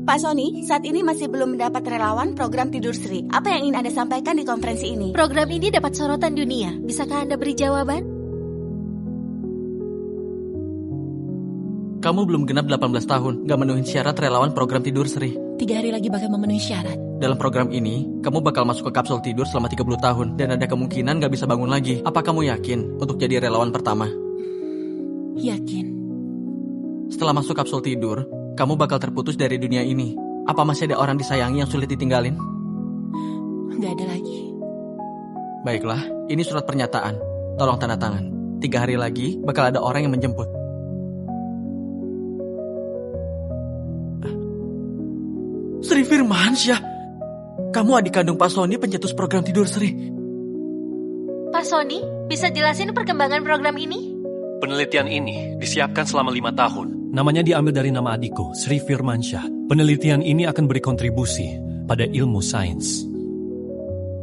Pak Sony, saat ini masih belum mendapat relawan program Tidur Sri. Apa yang ingin Anda sampaikan di konferensi ini? Program ini dapat sorotan dunia. Bisakah Anda beri jawaban? Kamu belum genap 18 tahun, gak memenuhi syarat relawan program Tidur Sri. 3 hari lagi bakal memenuhi syarat. Dalam program ini, kamu bakal masuk ke kapsul tidur selama 30 tahun dan ada kemungkinan gak bisa bangun lagi. Apa kamu yakin untuk jadi relawan pertama? Yakin. Setelah masuk kapsul tidur, kamu bakal terputus dari dunia ini. Apa masih ada orang disayangi yang sulit ditinggalin? Gak ada lagi. Baiklah, ini surat pernyataan. Tolong tanda tangan. 3 hari lagi bakal ada orang yang menjemput. Sri Firmansyah, kamu adik kandung Pak Sony pencetus program Tidur Sri. Pak Sony, bisa jelasin perkembangan program ini? Penelitian ini disiapkan selama 5 tahun. Namanya diambil dari nama adikku, Sri Firmansyah. Penelitian ini akan berkontribusi pada ilmu sains.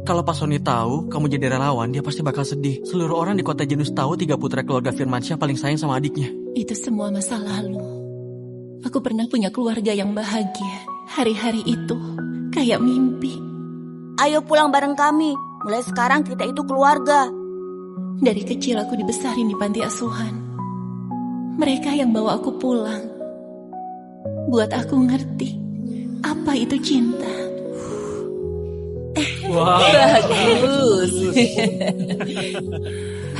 Kalau Pak Sony tahu kamu jadi relawan, dia pasti bakal sedih. Seluruh orang di kota Jenus tahu 3 putra keluarga Firmansyah paling sayang sama adiknya. Itu semua masa lalu. Aku pernah punya keluarga yang bahagia. Hari-hari itu kayak mimpi. Ayo pulang bareng kami. Mulai sekarang kita itu keluarga. Dari kecil aku dibesarin di panti asuhan. Mereka yang bawa aku pulang. Buat aku ngerti apa itu cinta. Wow. Bagus.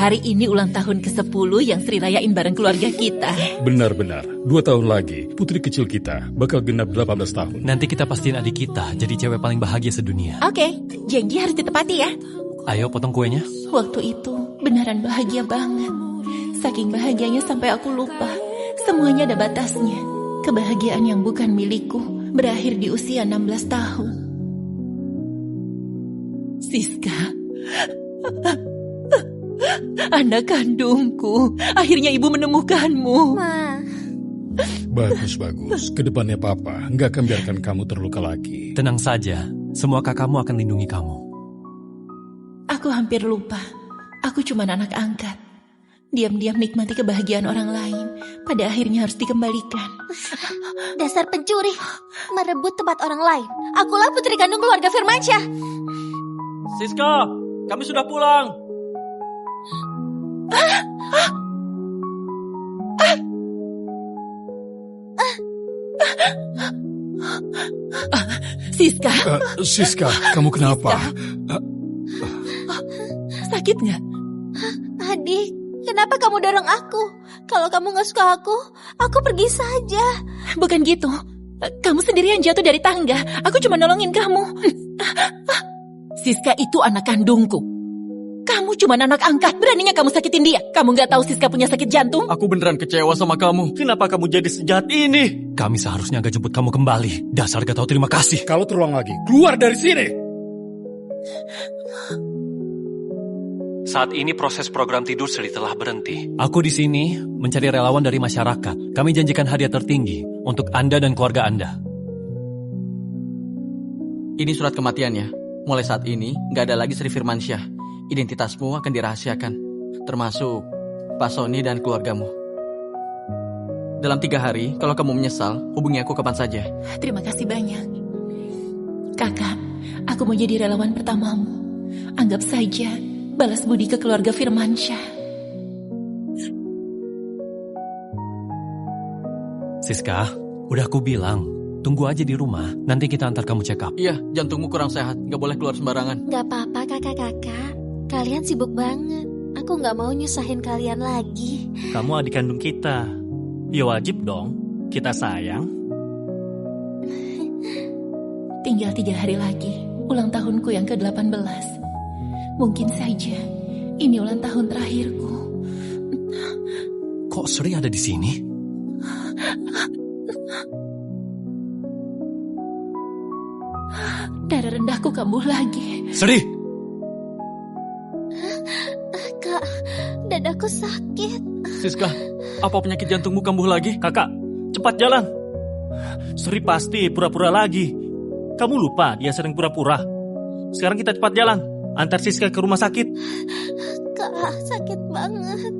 Hari ini ulang tahun ke-10 yang Sri rayain bareng keluarga kita. Benar-benar, 2 tahun lagi putri kecil kita bakal genap 18 tahun. Nanti kita pastiin adik kita jadi cewek paling bahagia sedunia. Oke, janji harus ditepati ya. Ayo potong kuenya. Waktu itu beneran bahagia banget. Saking bahagianya sampai aku lupa. Semuanya ada batasnya. Kebahagiaan yang bukan milikku berakhir di usia 16 tahun. Siska, anak kandungku, akhirnya ibu menemukanmu. Ma. Bagus. Kedepannya Papa nggak akan biarkan kamu terluka lagi. Tenang saja, semua kakakmu akan lindungi kamu. Aku hampir lupa. Aku cuma anak angkat. Diam-diam nikmati kebahagiaan orang lain. Pada akhirnya harus dikembalikan. Dasar pencuri, merebut tempat orang lain. Akulah putri kandung keluarga Firmansyah. Siska, kami sudah pulang. Siska. Siska, kamu kenapa? Sakit nggak? Adik, kenapa kamu dorong aku? Kalau kamu gak suka aku pergi saja. Bukan gitu. Kamu sendirian jatuh dari tangga. Aku cuma nolongin kamu. Siska itu anak kandungku. Kamu cuma anak angkat. Beraninya kamu sakitin dia. Kamu gak tahu Siska punya sakit jantung? Aku beneran kecewa sama kamu. Kenapa kamu jadi sejahat ini? Kami seharusnya gak jemput kamu kembali. Dasar gak tahu terima kasih. Kalau terulang lagi, keluar dari sini. Saat ini proses program Tidur Sri telah berhenti. Aku di sini mencari relawan dari masyarakat. Kami janjikan hadiah tertinggi untuk Anda dan keluarga Anda. Ini surat kematiannya. Mulai saat ini, gak ada lagi Sri Firmansyah. Identitasmu akan dirahasiakan, termasuk Pak Sony dan keluargamu. Dalam 3 hari, kalau kamu menyesal, hubungi aku kapan saja. Terima kasih banyak. Kakak, aku mau jadi relawan pertamamu. Anggap saja balas budi ke keluarga Firmansyah. Siska, udah aku bilang, tunggu aja di rumah, nanti kita antar kamu check up. Iya, jantungmu kurang sehat, gak boleh keluar sembarangan. Gak apa-apa kakak-kakak, kalian sibuk banget. Aku gak mau nyusahin kalian lagi. Kamu adik kandung kita, ya wajib dong, kita sayang. Tinggal 3 hari lagi, ulang tahunku yang ke-18. Mungkin saja, ini ulang tahun terakhirku. Kok Sri ada di sini? Darah rendahku kambuh lagi. Sri! Kak, dadaku sakit. Siska, apa penyakit jantungmu kambuh lagi? Kakak, cepat jalan. Sri pasti pura-pura lagi. Kamu lupa dia sering pura-pura. Sekarang kita cepat jalan. Antar Siska ke rumah sakit. Kak, sakit banget.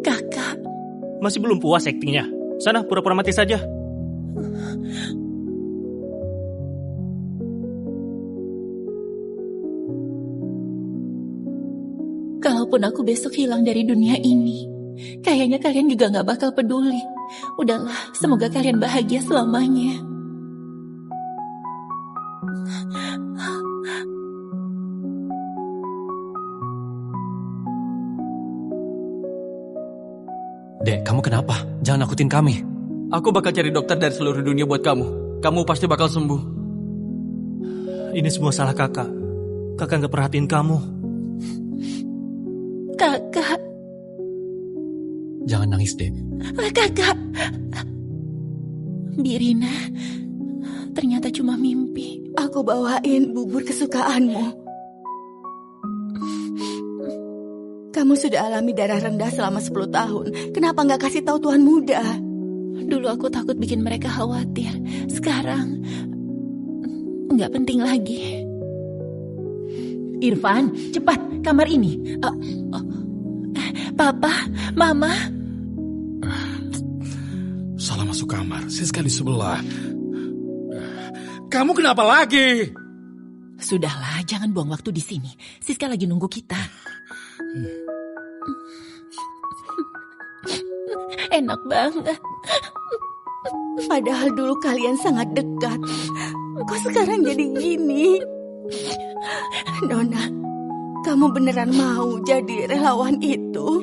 Kakak, Masih belum puas aktingnya? Sana, pura-pura mati saja. Kalaupun aku besok hilang dari dunia ini, kayaknya kalian juga gak bakal peduli. Udahlah, semoga kalian bahagia selamanya. Dek, kamu kenapa? Jangan nakutin kami. Aku bakal cari dokter dari seluruh dunia buat kamu. Kamu pasti bakal sembuh. Ini semua salah kakak. Kakak gak perhatiin kamu. Kakak. Jangan nangis, Dek. Kakak. Birina, ternyata cuma mimpi. Aku bawain bubur kesukaanmu. Kamu sudah alami darah rendah selama 10 tahun. Kenapa nggak kasih tahu Tuan Muda? Dulu aku takut bikin mereka khawatir. Sekarang nggak penting lagi. Irfan, cepat kamar ini. Papa, Mama. Salah masuk kamar. Siska di sebelah. Kamu kenapa lagi? Sudahlah, jangan buang waktu di sini. Siska lagi nunggu kita. Enak banget. Padahal dulu kalian sangat dekat. Kok sekarang jadi gini? Nona, kamu beneran mau jadi relawan itu?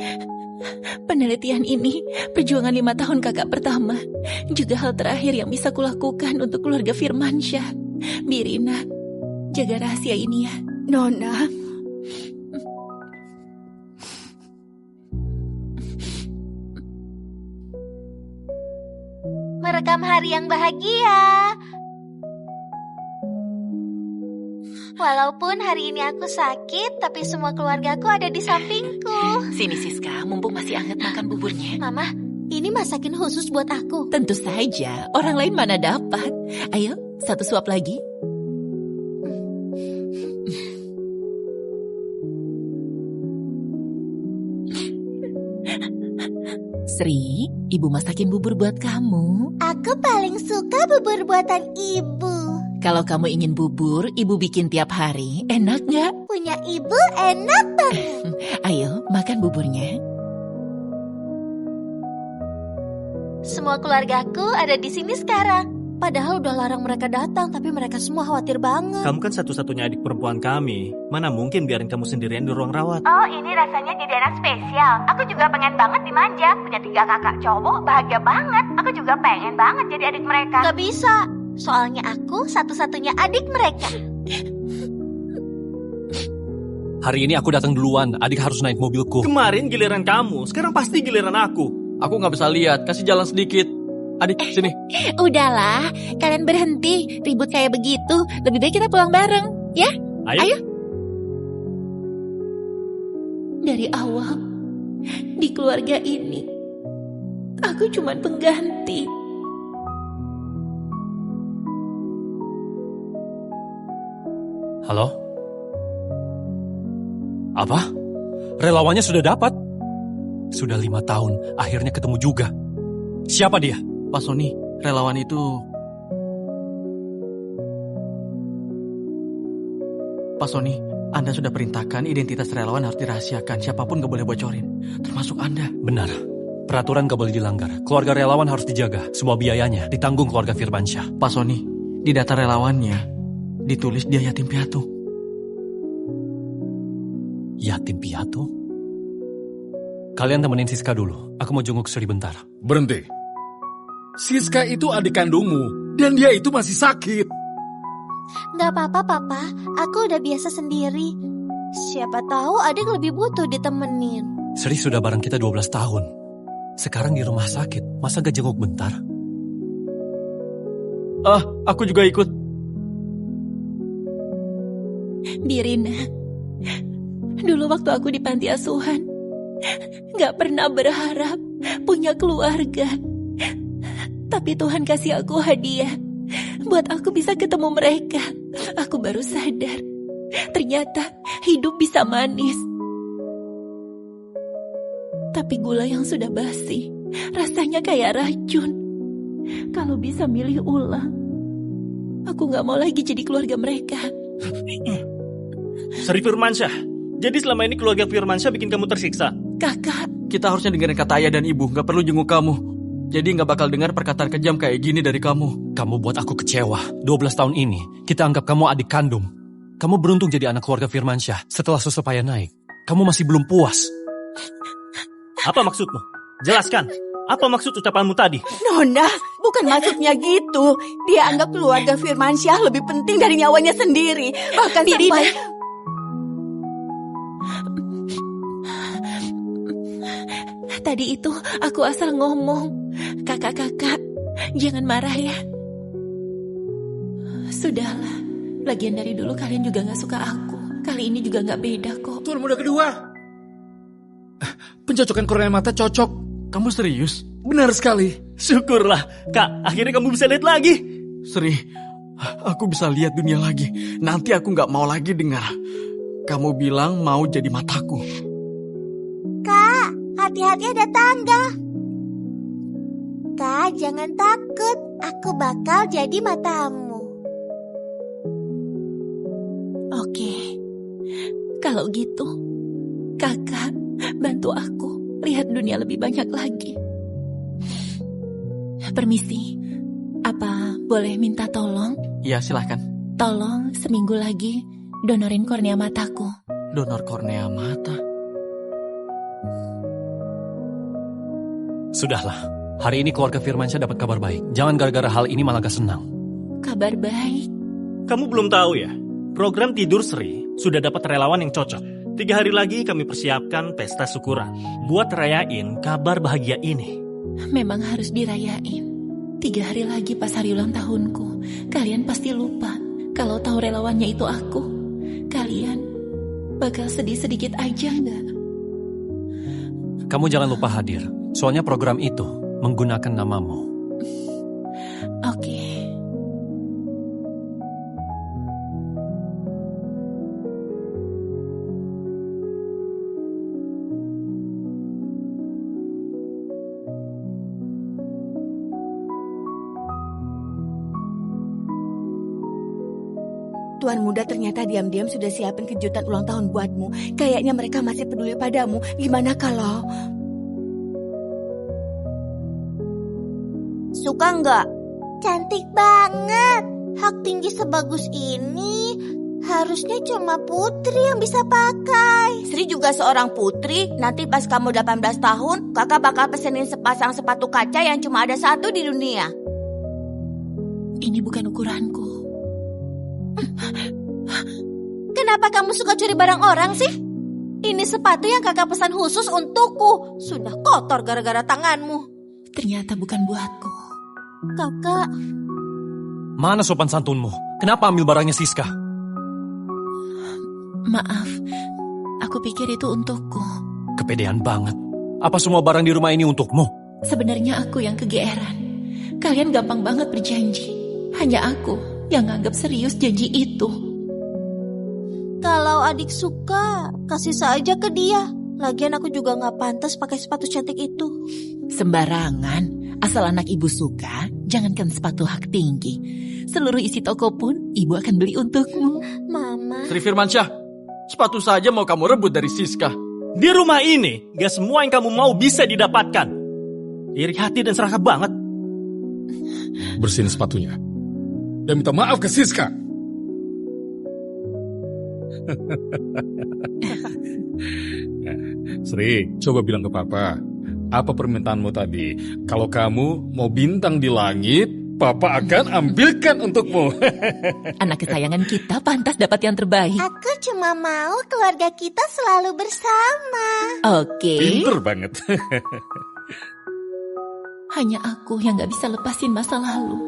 Penelitian ini perjuangan 5 tahun kakak pertama. Juga hal terakhir yang bisa kulakukan untuk keluarga Firmansyah. Birina, jaga rahasia ini ya. Nona, merekam hari yang bahagia. Walaupun hari ini aku sakit, tapi semua keluargaku ada di sampingku. Sini Siska, mumpung masih hangat makan buburnya. Mama, ini masakin khusus buat aku. Tentu saja, orang lain mana dapat. Ayo, satu suap lagi. Sri, ibu masakin bubur buat kamu. Aku paling suka bubur buatan ibu. Kalau kamu ingin bubur, ibu bikin tiap hari. Enak gak? Punya ibu enak banget. Ayo, makan buburnya. Semua keluargaku ada di sini sekarang. Padahal udah larang mereka datang, tapi mereka semua khawatir banget. Kamu kan satu-satunya adik perempuan kami. Mana mungkin biarin kamu sendirian di ruang rawat. Oh, ini rasanya jadi anak spesial. Aku juga pengen banget dimanja. Punya 3 kakak cowok, bahagia banget. Aku juga pengen banget jadi adik mereka. Gak bisa, soalnya aku satu-satunya adik mereka. Hari ini aku datang duluan, adik harus naik mobilku. Kemarin giliran kamu, sekarang pasti giliran aku. Aku nggak bisa lihat, kasih jalan sedikit. Adik, sini. Udahlah, kalian berhenti ribut kayak begitu. Lebih baik kita pulang bareng, ya? Ayo. Dari awal, di keluarga ini, aku cuma pengganti. Halo? Apa? Relawannya sudah dapat? Sudah 5 tahun, akhirnya ketemu juga. Siapa dia? Pak Sony, relawan itu... Pak Sony, Anda sudah perintahkan identitas relawan harus dirahasiakan. Siapapun gak boleh bocorin, termasuk Anda. Benar. Peraturan gak boleh dilanggar. Keluarga relawan harus dijaga. Semua biayanya ditanggung keluarga Firmansyah. Pak Sony, di data relawannya ditulis dia yatim piatu. Yatim piatu? Kalian temenin Siska dulu. Aku mau jenguk Sri bentar. Berhenti. Siska itu adik kandungmu, dan dia itu masih sakit. Gak apa-apa, Papa. Aku udah biasa sendiri. Siapa tahu adik lebih butuh ditemenin. Sri sudah bareng kita 12 tahun. Sekarang di rumah sakit, masa gak jenguk bentar? Aku juga ikut. Birina, dulu waktu aku di panti asuhan, gak pernah berharap punya keluarga. Tapi Tuhan kasih aku hadiah buat aku bisa ketemu mereka. Aku baru sadar, ternyata hidup bisa manis. Tapi gula yang sudah basi Rasanya kayak racun. Kalau bisa milih ulang, aku gak mau lagi jadi keluarga mereka. Sri Firmansyah, jadi selama ini keluarga Firmansyah bikin kamu tersiksa? Kakak. Kita harusnya dengerin kata ayah dan ibu, gak perlu jenguk kamu. Jadi gak bakal dengar perkataan kejam kayak gini dari kamu. Kamu buat aku kecewa. 12 tahun ini, kita anggap kamu adik kandung. Kamu beruntung jadi anak keluarga Firmansyah. Setelah seselapaya naik, kamu masih belum puas. Apa maksudmu? Jelaskan. Apa maksud ucapanmu tadi? Nona, bukan maksudnya gitu. Dia anggap keluarga Firmansyah lebih penting dari nyawanya sendiri. Bahkan Birina. sampai... Tadi itu aku asal ngomong. Kakak-kakak, jangan marah ya. Sudahlah. Lagian dari dulu kalian juga gak suka aku. Kali ini juga gak beda kok. Tuan muda kedua. Pencocokan kornea mata cocok. Kamu serius? Benar sekali. Syukurlah, Kak. Akhirnya kamu bisa lihat lagi. Sri, aku bisa lihat dunia lagi. Nanti aku gak mau lagi dengar. Kamu bilang mau jadi mataku. Kak, hati-hati ada tangga. Kak, jangan takut. Aku bakal jadi matamu. Oke. Kalau gitu, kakak bantu aku lihat dunia lebih banyak lagi. Permisi, apa boleh minta tolong? Iya, silahkan. Tolong seminggu lagi donorin kornea mataku. Donor kornea mata? Sudahlah, hari ini keluarga Firmansyah dapat kabar baik. Jangan gara-gara hal ini malah gak senang. Kabar baik? Kamu belum tahu ya? Program Tidur Sri sudah dapat relawan yang cocok. 3 hari lagi kami persiapkan pesta syukuran buat rayain kabar bahagia ini. Memang harus dirayain. 3 hari lagi pas hari ulang tahunku. Kalian pasti lupa kalau tahu relawannya itu aku. Kalian bakal sedih sedikit aja nggak? Kamu jangan lupa hadir. Soalnya program itu menggunakan namamu. Oke. Tuan muda ternyata diam-diam sudah siapin kejutan ulang tahun buatmu. Kayaknya mereka masih peduli padamu. Gimana kalau... Suka nggak? Cantik banget. Hak tinggi sebagus ini harusnya cuma putri yang bisa pakai. Sri juga seorang putri. Nanti pas kamu 18 tahun, kakak bakal pesenin sepasang sepatu kaca yang cuma ada 1 di dunia. Ini bukan ukuranku. Kenapa kamu suka curi barang orang sih? Ini sepatu yang kakak pesan khusus untukku. Sudah kotor gara-gara tanganmu. Ternyata bukan buatku. Kakak. Mana sopan santunmu? Kenapa ambil barangnya Siska? Maaf, aku pikir itu untukku. Kepedean banget. Apa semua barang di rumah ini untukmu? Sebenarnya aku yang kegeeran. Kalian gampang banget berjanji. Hanya aku yang nganggap serius janji itu. Kalau adik suka, kasih saja ke dia. Lagian aku juga gak pantas pakai sepatu cantik itu. Sembarangan. Asal anak ibu suka, jangankan sepatu hak tinggi. Seluruh isi toko pun ibu akan beli untukmu. Mama. Sri Firmansyah, sepatu saja mau kamu rebut dari Siska. Di rumah ini, gak semua yang kamu mau bisa didapatkan. Iri hati dan serakah banget. Bersihin sepatunya. Dan minta maaf ke Siska. Sri, coba bilang ke Papa. Apa permintaanmu tadi? Kalau kamu mau bintang di langit, Papa akan ambilkan untukmu. Anak kesayangan kita pantas dapat yang terbaik. Aku cuma mau keluarga kita selalu bersama. Oke. Pinter banget. Hanya aku yang gak bisa lepasin masa lalu.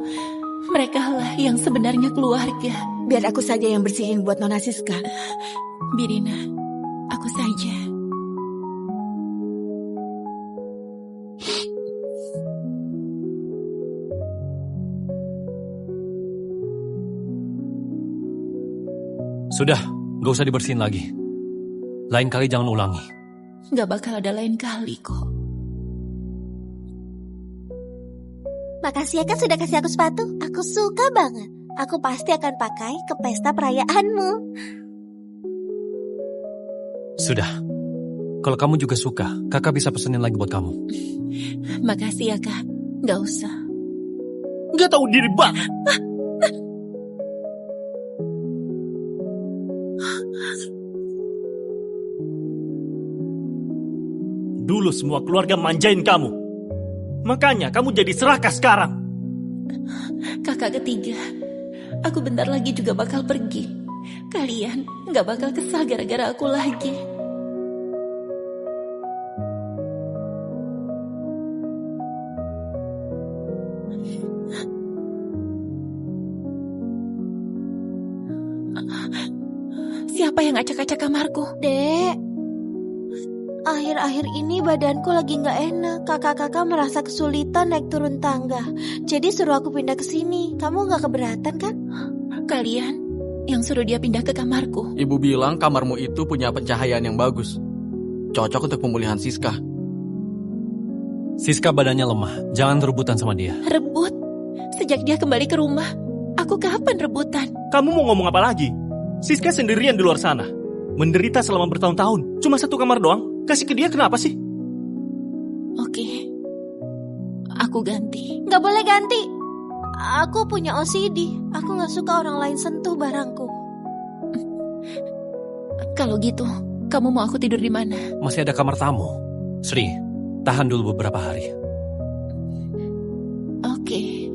Mereka lah yang sebenarnya keluarga. Biar aku saja yang bersihin buat Nona Siska. Birina, aku saja. Sudah, gak usah dibersihin lagi. Lain kali jangan ulangi. Gak bakal ada lain kali kok. Makasih ya kan sudah kasih aku sepatu. Aku suka banget. Aku pasti akan pakai ke pesta perayaanmu. Sudah. Kalau kamu juga suka, kakak bisa pesenin lagi buat kamu. Makasih ya, Kak. Nggak usah. Nggak tahu diri banget. Dulu semua keluarga manjain kamu. Makanya kamu jadi serakah sekarang. Kakak ketiga, aku bentar lagi juga bakal pergi. Kalian nggak bakal kesal gara-gara aku lagi. Siapa yang acak-acak kamarku? Dek, akhir-akhir ini badanku lagi nggak enak. Kakak-kakak merasa kesulitan naik turun tangga. Jadi suruh aku pindah ke sini. Kamu nggak keberatan kan? Kalian yang suruh dia pindah ke kamarku. Ibu bilang kamarmu itu punya pencahayaan yang bagus. Cocok untuk pemulihan Siska. Siska badannya lemah, jangan rebutan sama dia. Rebut? Sejak dia kembali ke rumah, aku kapan rebutan? Kamu mau ngomong apa lagi? Siska sendirian di luar sana. Menderita selama bertahun-tahun. Cuma satu kamar doang. Kasih ke dia kenapa sih? Oke. Aku ganti. Nggak boleh ganti. Aku punya OCD. Aku nggak suka orang lain sentuh barangku. Kalau gitu, kamu mau aku tidur di mana? Masih ada kamar tamu. Sri, tahan dulu beberapa hari. Oke.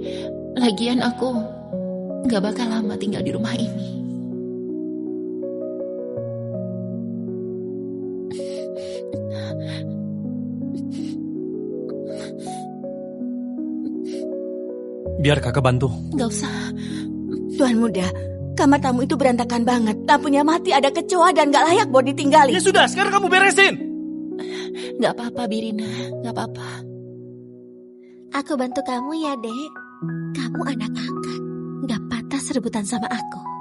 Lagian aku nggak bakal lama tinggal di rumah ini. Biar kakak bantu. Nggak usah. Tuan muda, kamar tamu itu berantakan banget. Lampunya mati, ada kecoa dan gak layak buat ditinggali. Ya sudah, sekarang kamu beresin. Nggak apa-apa, Birina. Nggak apa-apa. Aku bantu kamu ya, Dek. Kamu anak angkat. Nggak pantas rebutan sama aku.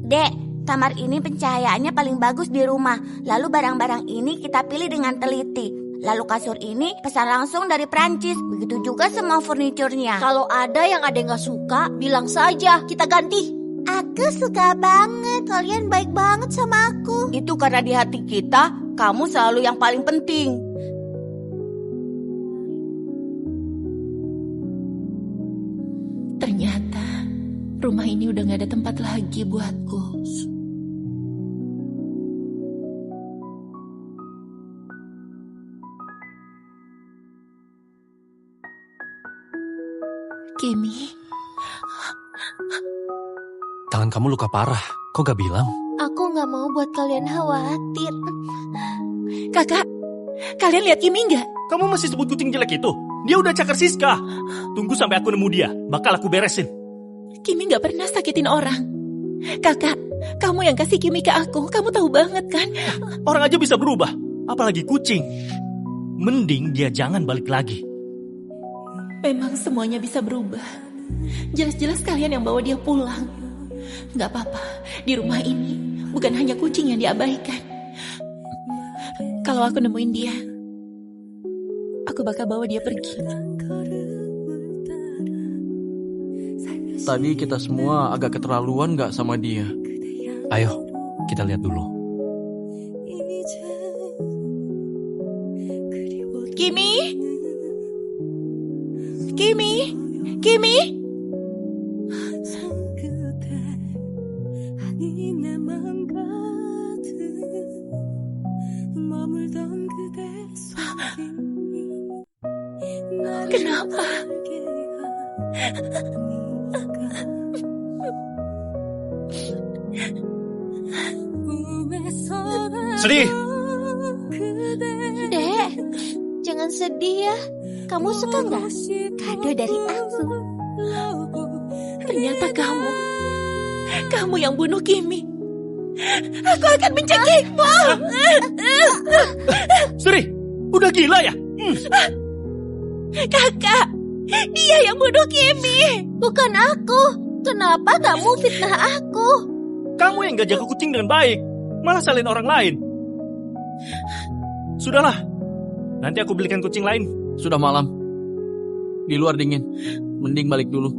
Dek, kamar ini pencahayaannya paling bagus di rumah. Lalu barang-barang ini kita pilih dengan teliti. Lalu kasur ini pesan langsung dari Prancis. Begitu juga semua furniturnya. Kalau ada yang nggak suka, bilang saja, kita ganti. Aku suka banget. Kalian baik banget sama aku. Itu karena di hati kita, kamu selalu yang paling penting. Ternyata rumah ini udah gak ada tempat lagi buatku. Kimi. Tangan kamu luka parah, kok gak bilang? Aku nggak mau buat kalian khawatir. Kakak, kalian lihat Kimi nggak? Kamu masih sebut kucing jelek itu? Dia udah cakar Siska. Tunggu sampai aku nemu dia, bakal aku beresin. Kimi nggak pernah sakitin orang. Kakak, kamu yang kasih Kimi ke aku. Kamu tahu banget kan? Orang aja bisa berubah, apalagi kucing. Mending dia jangan balik lagi. Memang semuanya bisa berubah. Jelas-jelas kalian yang bawa dia pulang. Gak apa-apa, di rumah ini bukan hanya kucing yang diabaikan. Kalau aku nemuin dia, aku bakal bawa dia pergi. Tadi kita semua agak keterlaluan gak sama dia? Ayo, kita lihat dulu. Kimi? Kimi? Kimi? Kenapa? Sedih. Dek, jangan sedih ya. Kamu suka nggak kado dari aku? Ternyata kamu. Kamu yang bunuh Kimi. Aku akan mencekikmu. Sri, udah gila ya? Kakak, dia yang bunuh Kimi. Bukan aku. Kenapa kamu fitnah aku? Kamu yang gak jaga kucing dengan baik, malah salin orang lain. Sudahlah, nanti aku belikan kucing lain. Sudah malam. Di luar dingin. Mending balik dulu.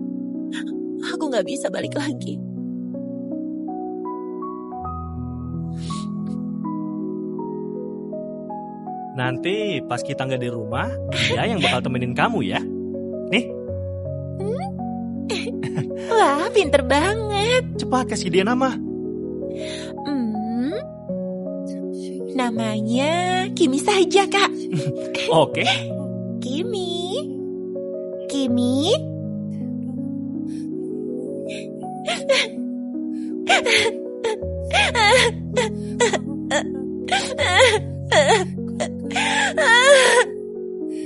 Aku gak bisa balik lagi. Nanti pas kita nggak di rumah, dia yang bakal temenin kamu ya. Nih. Wah, pinter banget. Cepat kasih dia nama. Namanya Kimi saja, Kak. Oke. Kimi. Kimi.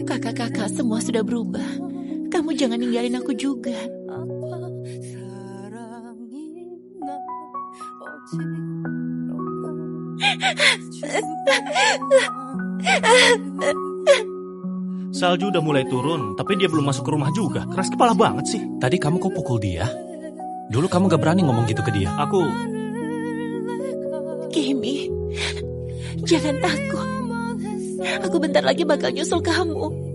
Kakak-kakak semua sudah berubah. Kamu jangan ninggalin aku juga. Salju udah mulai turun, tapi dia belum masuk ke rumah juga. Keras kepala banget sih. Tadi kamu kok pukul dia? Dulu kamu gak berani ngomong gitu ke dia. Aku... Kimi, jangan takut. Aku bentar lagi bakal nyusul kamu.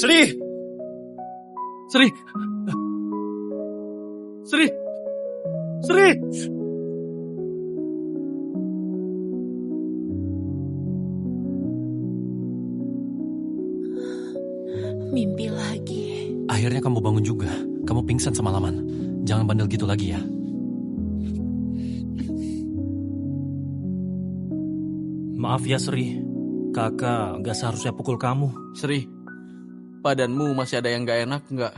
Sri! Sri! Sri! Sri! Mimpi lagi. Akhirnya kamu bangun juga. Kamu pingsan semalaman. Jangan bandel gitu lagi ya. Maaf ya Sri. Kakak gak seharusnya pukul kamu. Sri, badanmu masih ada yang gak enak nggak?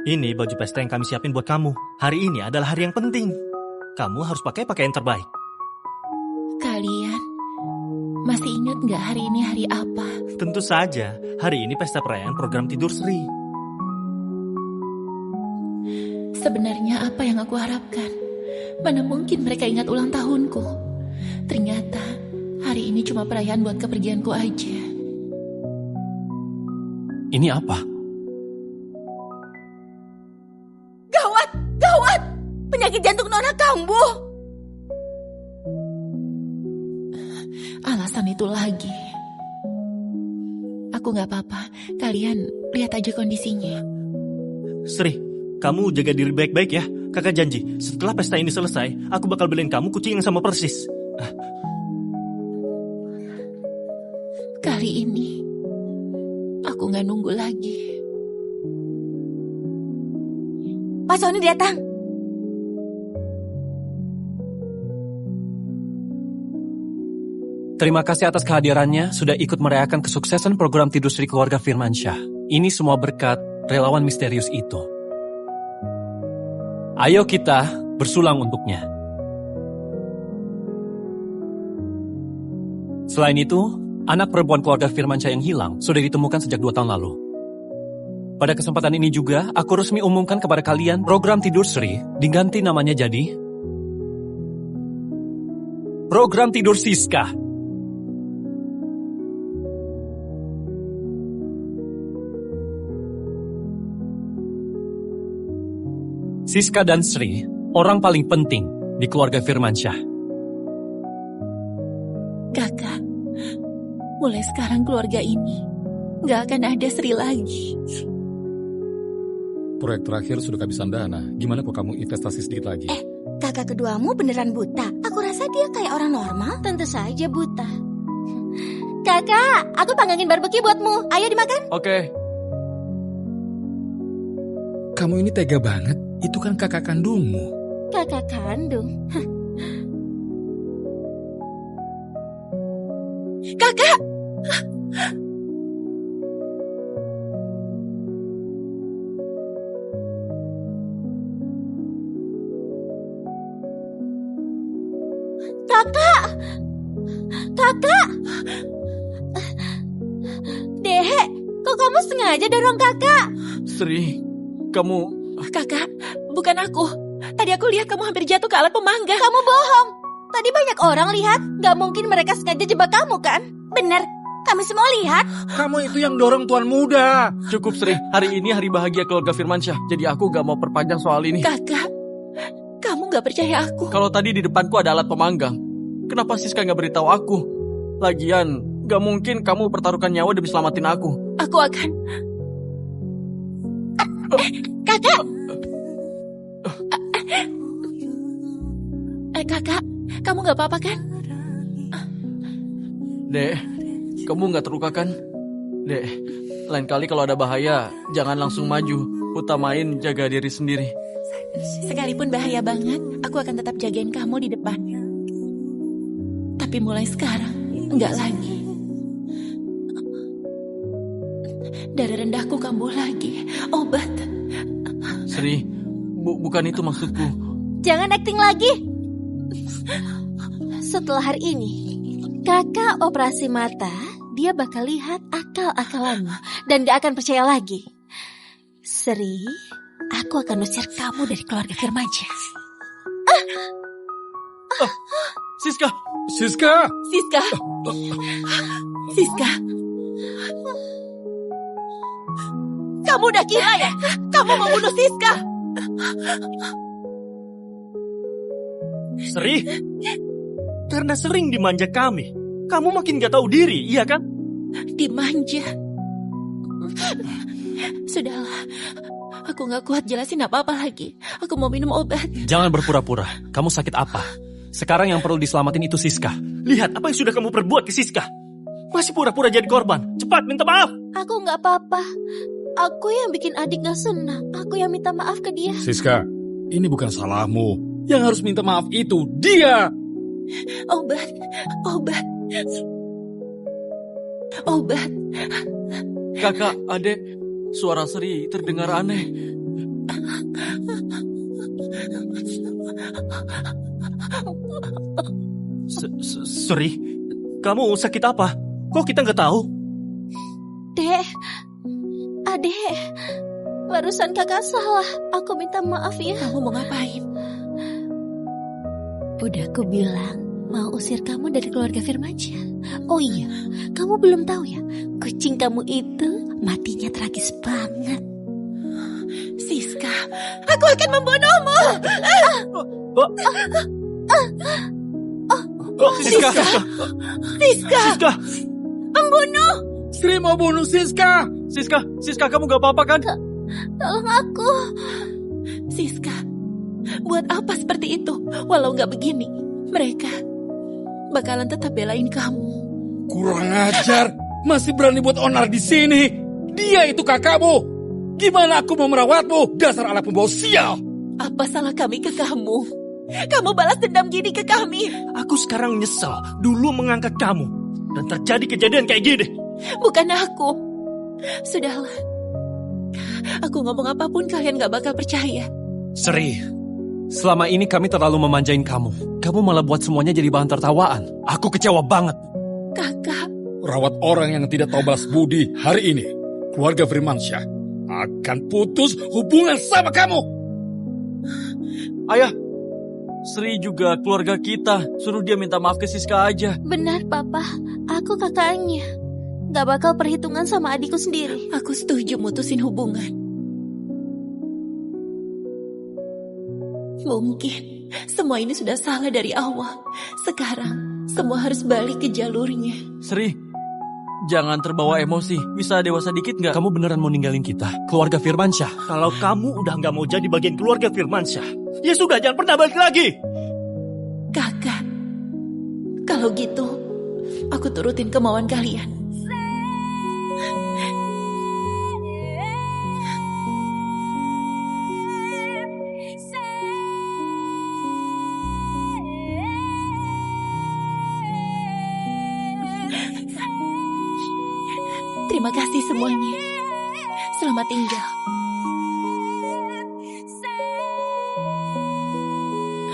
Ini baju pesta yang kami siapin buat kamu. Hari ini adalah hari yang penting. Kamu harus pakai pakaian terbaik. Kalian masih ingat nggak hari ini hari apa? Tentu saja, hari ini pesta perayaan program tidur Sri. Sebenarnya apa yang aku harapkan? Mana mungkin mereka ingat ulang tahunku? Ternyata hari ini cuma perayaan buat kepergianku aja. Ini apa? Gawat, gawat! Penyakit jantung Nona kambuh. Alasan itu lagi. Aku gak apa-apa. Kalian lihat aja kondisinya. Sri, kamu jaga diri baik-baik ya. Kakak janji, setelah pesta ini selesai, aku bakal beliin kamu kucing yang sama persis. Kali ini aku gak nunggu lagi. Pak Sony datang. Terima kasih atas kehadirannya sudah ikut merayakan kesuksesan program Tidur Sri Keluarga Firmansyah. Ini semua berkat relawan misterius itu. Ayo kita bersulang untuknya. Selain itu, anak perempuan keluarga Firmansyah yang hilang sudah ditemukan sejak 2 tahun lalu. Pada kesempatan ini juga, aku resmi umumkan kepada kalian program Tidur Sri diganti namanya jadi Program Tidur Siska. Siska dan Sri, orang paling penting di keluarga Firmansyah. Kakak, mulai sekarang keluarga ini gak akan ada Sri lagi. Proyek terakhir sudah kehabisan dana. Gimana kok kamu investasi sedikit lagi? Kakak keduamu beneran buta? Aku rasa dia kayak orang normal. Tentu saja buta. Kakak, aku panggangin barbeque buatmu. Ayo dimakan. Oke. Kamu ini tega banget. Itu kan kakak kandungmu. Kakak kandung. Kakak! Kakak! Dek, kok kamu sengaja dorong kakak? Sri, kamu... Kakak, bukan aku. Tadi aku lihat kamu hampir jatuh ke alat pemangga. Kamu bohong. Tadi banyak orang lihat. Gak mungkin mereka sengaja jebak kamu kan? Bener, kami semua lihat. Kamu itu yang dorong tuan muda. Cukup Sri, hari ini hari bahagia keluarga Firmansyah. Jadi aku gak mau perpanjang soal ini. Kakak, kamu gak percaya aku. Kalau tadi di depanku ada alat pemanggang, kenapa Siska gak beritahu aku? Lagian, gak mungkin kamu pertaruhkan nyawa demi selamatin aku. Aku akan... Kakak! Kakak, kamu gak apa-apa kan? Dek, kamu gak terluka kan? Dek, lain kali kalau ada bahaya, jangan langsung maju. Utamain jaga diri sendiri. Sekalipun bahaya banget, aku akan tetap jagain kamu di depan. Tapi mulai sekarang, enggak lagi. Darah rendahku kambuh lagi. Obat. Sri, bukan itu maksudku. Jangan acting lagi. Setelah hari ini, kakak operasi mata, dia bakal lihat akal-akalanmu dan gak akan percaya lagi. Sri, aku akan usir kamu dari keluarga Firmansyah. Siska! Siska! Siska! Siska! Kamu udah gila ya? Kamu mau bunuh Siska? Sri, karena sering dimanja kami, kamu makin gak tahu diri, iya kan? Dimanja. Sudahlah, aku gak kuat jelasin apa-apa lagi. Aku mau minum obat. Jangan berpura-pura. Kamu sakit apa? Sekarang yang perlu diselamatin itu Siska. Lihat apa yang sudah kamu perbuat ke Siska. Masih pura-pura jadi korban. Cepat minta maaf. Aku gak apa-apa. Aku yang bikin adik gak senang. Aku yang minta maaf ke dia. Siska, ini bukan salahmu. Yang harus minta maaf itu dia. Obat. Kakak, adek, suara Sri terdengar aneh. Sri, kamu sakit apa? Kok kita nggak tahu? Dek, adek, barusan kakak salah. Aku minta maaf ya. Kamu mau ngapain? Udah aku bilang mau usir kamu dari keluarga Firmansyah. Oh iya, kamu belum tahu ya, kucing kamu itu matinya tragis banget. Siska, aku akan membunuhmu. Siska! Siska! Pembunuh! Sri mau bunuh Siska. Siska, kamu gak apa-apa kan? Tolong aku. Siska, buat apa seperti itu? Walau nggak begini, mereka bakalan tetap belain kamu. Kurang ajar, masih berani buat onar di sini. Dia itu kakakmu. Gimana aku mau merawatmu? Dasar anak pembawa sial. Apa salah kami ke kamu? Kamu balas dendam gini ke kami. Aku sekarang nyesel dulu mengangkat kamu. Dan terjadi kejadian kayak gini. Bukan aku. Sudahlah. Aku ngomong apapun kalian gak bakal percaya. Sri, selama ini kami terlalu memanjain kamu. Kamu malah buat semuanya jadi bahan tertawaan. Aku kecewa banget. Kakak. Rawat orang yang tidak tahu balas budi hari ini. Keluarga Firmansyah akan putus hubungan sama kamu. Ayah, Sri juga keluarga kita. Suruh dia minta maaf ke Siska aja. Benar, Papa. Aku kakaknya. Gak bakal perhitungan sama adikku sendiri. Aku setuju mutusin hubungan. Mungkin semua ini sudah salah dari awal. Sekarang semua harus balik ke jalurnya. Sri, jangan terbawa emosi. Bisa dewasa dikit nggak? Kamu beneran mau ninggalin kita, keluarga Firmansyah? Kalau kamu udah nggak mau jadi bagian keluarga Firmansyah, ya sudah, jangan pernah balik lagi. Kakak, kalau gitu aku turutin kemauan kalian. Terima kasih semuanya. Selamat tinggal.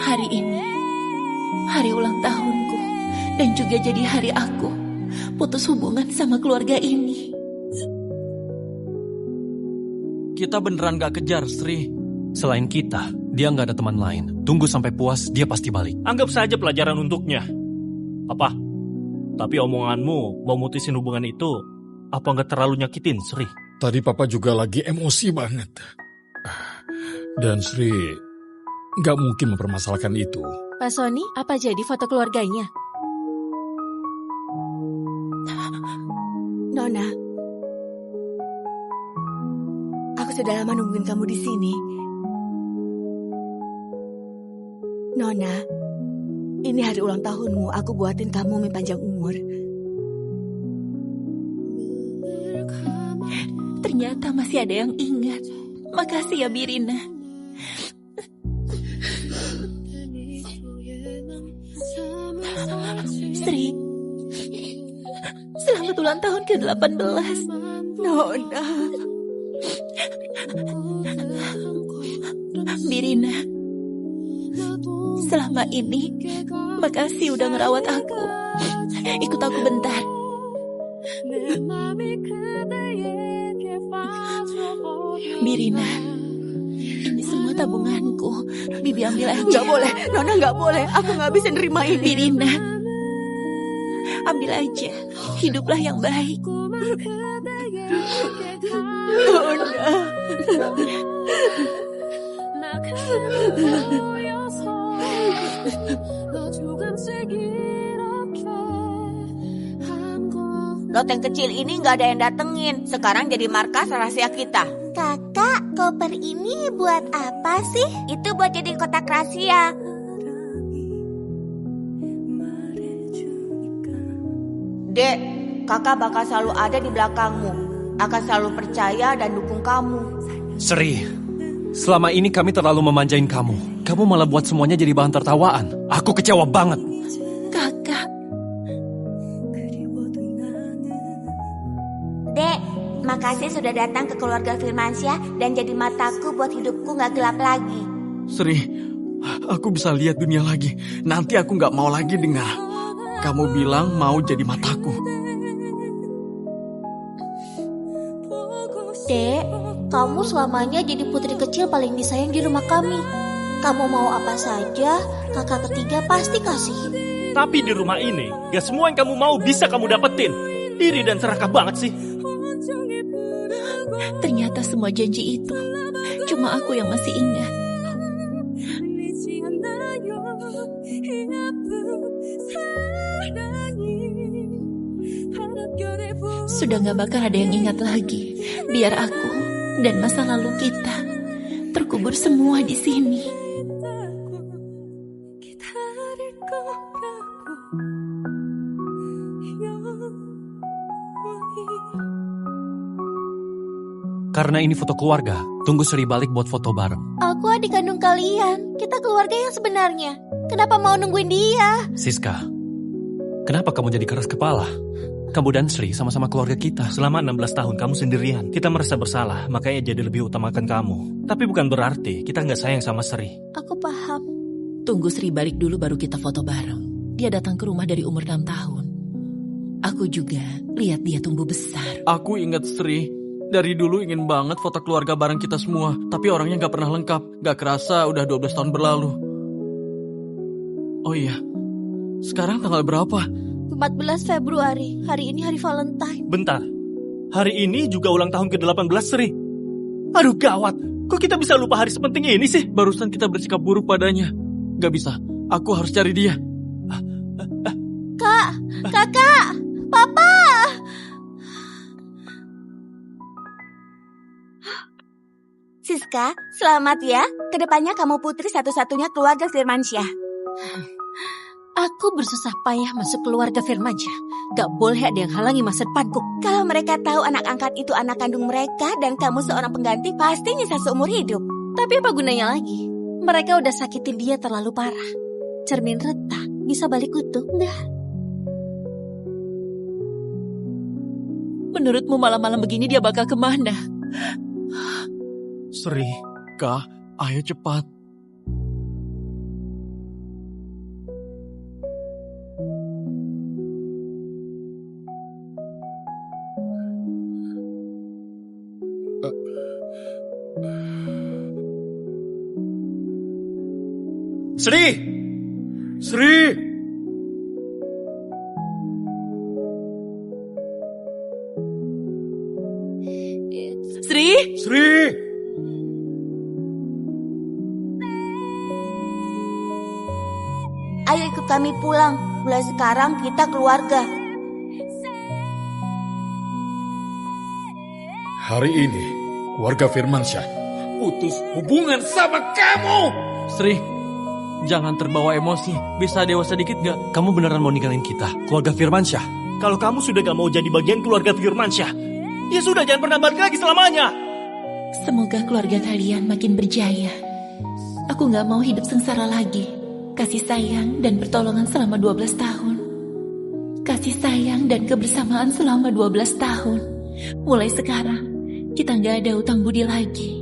Hari ini, hari ulang tahunku. Dan juga jadi hari aku putus hubungan sama keluarga ini. Kita beneran gak kejar, Sri. Selain kita, dia nggak ada teman lain. Tunggu sampai puas, dia pasti balik. Anggap saja pelajaran untuknya. Apa? Tapi omonganmu mau mutusin hubungan itu, apa nggak terlalu nyakitin, Sri? Tadi Papa juga lagi emosi banget. Dan Sri nggak mungkin mempermasalahkan itu. Pak Sony, apa jadi foto keluarganya? Nona, aku sudah lama nungguin kamu di sini. Nona, ini hari ulang tahunmu. Aku buatin kamu mie panjang umur. Ternyata masih ada yang ingat. Makasih ya, Birina. Sri, selamat ulang tahun ke-18. Nona. Birina, selama ini makasih udah ngerawat aku. Ikut aku bentar. Birina, ini semua tabunganku. Bibi ambil aja. Gak boleh, Nona gak boleh. Aku gak bisa nerima ini. Birina, ambil aja. Hiduplah yang baik. Nona. Lot yang kecil ini gak ada yang datengin. Sekarang jadi markas rahasia kita. Kakak, koper ini buat apa sih? Itu buat jadi kotak rahasia. Dek, kakak bakal selalu ada di belakangmu. Akan selalu percaya dan dukung kamu. Sri, selama ini kami terlalu memanjain kamu. Kamu malah buat semuanya jadi bahan tertawaan. Aku kecewa banget. Kakak. Dek, makasih sudah datang ke keluarga Firmansyah dan jadi mataku buat hidupku gak gelap lagi. Sri, aku bisa lihat dunia lagi. Nanti aku gak mau lagi dengar kamu bilang mau jadi mataku. Dek, kamu selamanya jadi putri kecil paling disayang di rumah kami. Kamu mau apa saja, kakak ketiga pasti kasih. Tapi di rumah ini, gak semua yang kamu mau bisa kamu dapetin. Iri dan serakah banget sih. Ternyata semua janji itu cuma aku yang masih ingat. Sudah gak bakal ada yang ingat lagi. Biar aku dan masa lalu kita terkubur semua di sini. Karena ini foto keluarga, tunggu Sri balik buat foto bareng. Aku adik kandung kalian. Kita keluarga yang sebenarnya. Kenapa mau nungguin dia? Siska, kenapa kamu jadi keras kepala? Kamu dan Sri sama-sama keluarga kita. Selama 16 tahun kamu sendirian. Kita merasa bersalah, makanya jadi lebih utamakan kamu. Tapi bukan berarti kita nggak sayang sama Sri. Aku paham. Tunggu Sri balik dulu baru kita foto bareng. Dia datang ke rumah dari umur 6 tahun. Aku juga lihat dia tumbuh besar. Aku ingat Sri. Dari dulu ingin banget foto keluarga bareng kita semua. Tapi orangnya gak pernah lengkap. Gak kerasa udah 12 tahun berlalu. Oh iya, sekarang tanggal berapa? 14 Februari. Hari ini hari Valentine. Bentar, hari ini juga ulang tahun ke-18 Sri. Aduh gawat, kok kita bisa lupa hari sepenting ini sih? Barusan kita bersikap buruk padanya. Gak bisa, aku harus cari dia. Kak, kakak, papa. Siska, selamat ya. Kedepannya kamu putri satu-satunya keluarga Firmansyah. Aku bersusah payah masuk keluarga Firmansyah. Gak boleh ada yang halangi masa depanku. Kalau mereka tahu anak angkat itu anak kandung mereka dan kamu seorang pengganti, pasti nyisa seumur hidup. Tapi apa gunanya lagi? Mereka udah sakitin dia terlalu parah. Cermin retak, bisa balik utuh, enggak? Menurutmu malam-malam begini dia bakal kemana? Sri, Kak, ayo cepat. Sri! Sri! Sri? Sri! Ayo ikut kami pulang. Mulai sekarang kita keluarga. Hari ini, keluarga Firmansyah putus hubungan sama kamu! Sri, jangan terbawa emosi. Bisa dewasa dikit gak? Kamu beneran mau ninggalin kita, keluarga Firmansyah? Kalau kamu sudah gak mau jadi bagian keluarga Firmansyah, ya sudah, jangan pernah balik lagi selamanya. Semoga keluarga kalian makin berjaya. Aku gak mau hidup sengsara lagi. Kasih sayang dan pertolongan selama 12 tahun. Kasih sayang dan kebersamaan selama 12 tahun. Mulai sekarang, kita gak ada utang budi lagi.